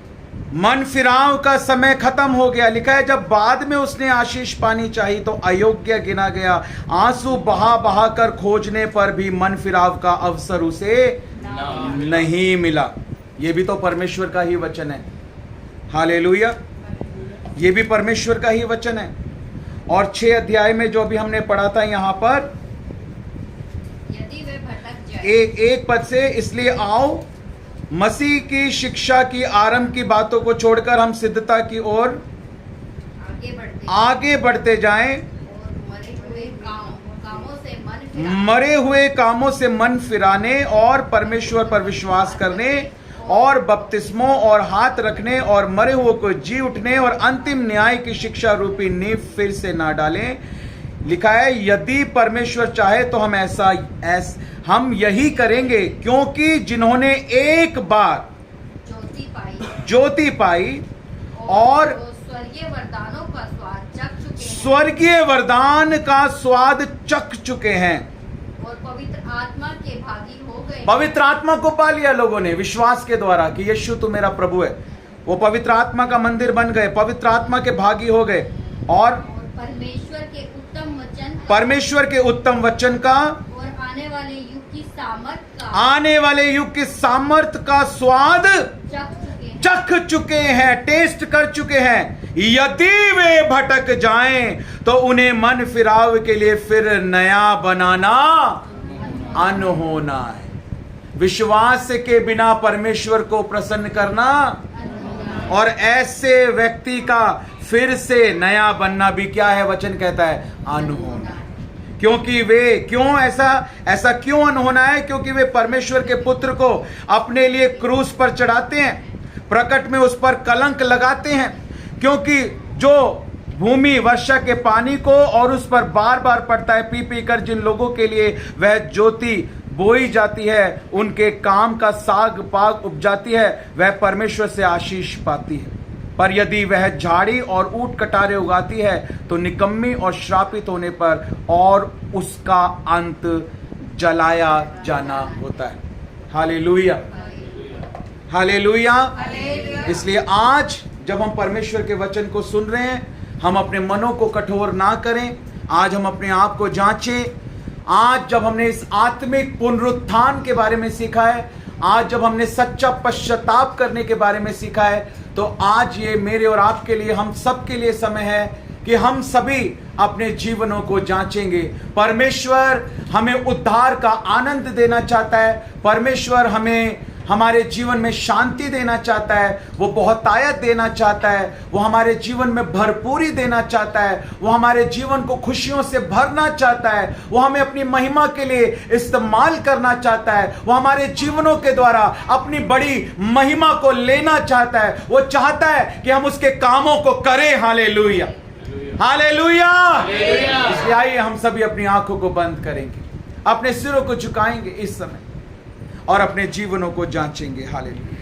मन फिराव का समय खत्म हो गया। लिखा है जब बाद में उसने आशीष पानी चाहिए तो अयोग्य गिना गया। आंसू बहा बहा कर खोजने पर भी मन फिराव का अवसर उसे नहीं मिला। ये भी तो परमेश्वर का ही वचन है। हालेलुया, ये भी परमेश्वर का ही वचन है। और 6 अध्याय में जो भी हमने पढ़ा था यहां पर, यदि वे भटक जाए एक पद से, इसलिए आओ मसीह की शिक्षा की आरंभ की बातों को छोड़कर हम सिद्धता की ओर आगे बढ़ते जाएं और मरे हुए कामों से मन फिराने और परमेश्वर पर विश्वास करने और बपतिस्मों और हाथ रखने और मरे हुए को जी उठने और अंतिम न्याय की शिक्षा रूपी नींव फिर से ना डालें। लिखा है यदि परमेश्वर चाहे तो हम यही करेंगे, क्योंकि जिन्होंने एक बार ज्योति पाई और स्वर्गीय वरदानों का स्वाद चख चुके हैं, स्वर्गीय वरदान का स्वाद चख चुके हैं और पवित्र आत्मा के भागी हो गए। पवित्र आत्मा को पा लिया लोगों ने विश्वास के द्वारा कि यीशु तो मेरा प्रभु है। वो पवित्र आत्मा का मंदिर बन गए, पवित्र आत्मा के भागी हो गए और परमेश्वर के उत्तम वचन का और आने वाले युग की सामर्थ का स्वाद चख चुके हैं, टेस्ट कर चुके हैं। यदि वे भटक जाएं तो उन्हें मन फिराव के लिए फिर नया बनाना अनहोना है। विश्वास के बिना परमेश्वर को प्रसन्न करना और ऐसे व्यक्ति का फिर से नया बनना भी क्या है, वचन कहता है अनहोना। क्योंकि वे ऐसा क्यों अनहोना है? क्योंकि वे परमेश्वर के पुत्र को अपने लिए क्रूस पर चढ़ाते हैं, प्रकट में उस पर कलंक लगाते हैं, क्योंकि जो भूमि वर्षा के पानी को और उस पर बार बार पड़ता है, पी पी कर जिन लोगों के लिए वह ज्योति बोई जाती है, उनके काम का साग पाग उपजाती है, वह परमेश्वर से आशीष पाती है। पर यदि वह झाड़ी और ऊंट कटारे उगाती है तो निकम्मी और श्रापित होने पर और उसका अंत जलाया जाना होता है। Hallelujah, hallelujah. इसलिए आज जब हम परमेश्वर के वचन को सुन रहे हैं, हम अपने मनों को कठोर ना करें। आज हम अपने आप को जांचें। आज जब हमने इस आत्मिक पुनरुत्थान के बारे में सीखा है, आज जब हमने सच्चा पश्चाताप करने के बारे में सीखा है, तो आज ये मेरे और आपके लिए, हम सब के लिए समय है कि हम सभी अपने जीवनों को जांचेंगे। परमेश्वर हमें उद्धार का आनंद देना चाहता है। परमेश्वर हमें हमारे जीवन में शांति देना चाहता है, वो बहुतायत देना चाहता है, वो हमारे जीवन में भरपूरी देना चाहता है, वो हमारे जीवन को खुशियों से भरना चाहता है, वो हमें अपनी महिमा के लिए इस्तेमाल करना चाहता है, वो हमारे जीवनों के द्वारा अपनी बड़ी महिमा को लेना चाहता है। वो चाहता है कि हम उसके कामों को करें। Hallelujah, hallelujah. इसलिए आइए हम सभी अपनी आंखों को बंद करेंगे, अपने सिरों को झुकाएंगे इस समय और अपने जीवनों को जांचेंगे। हालेलुया।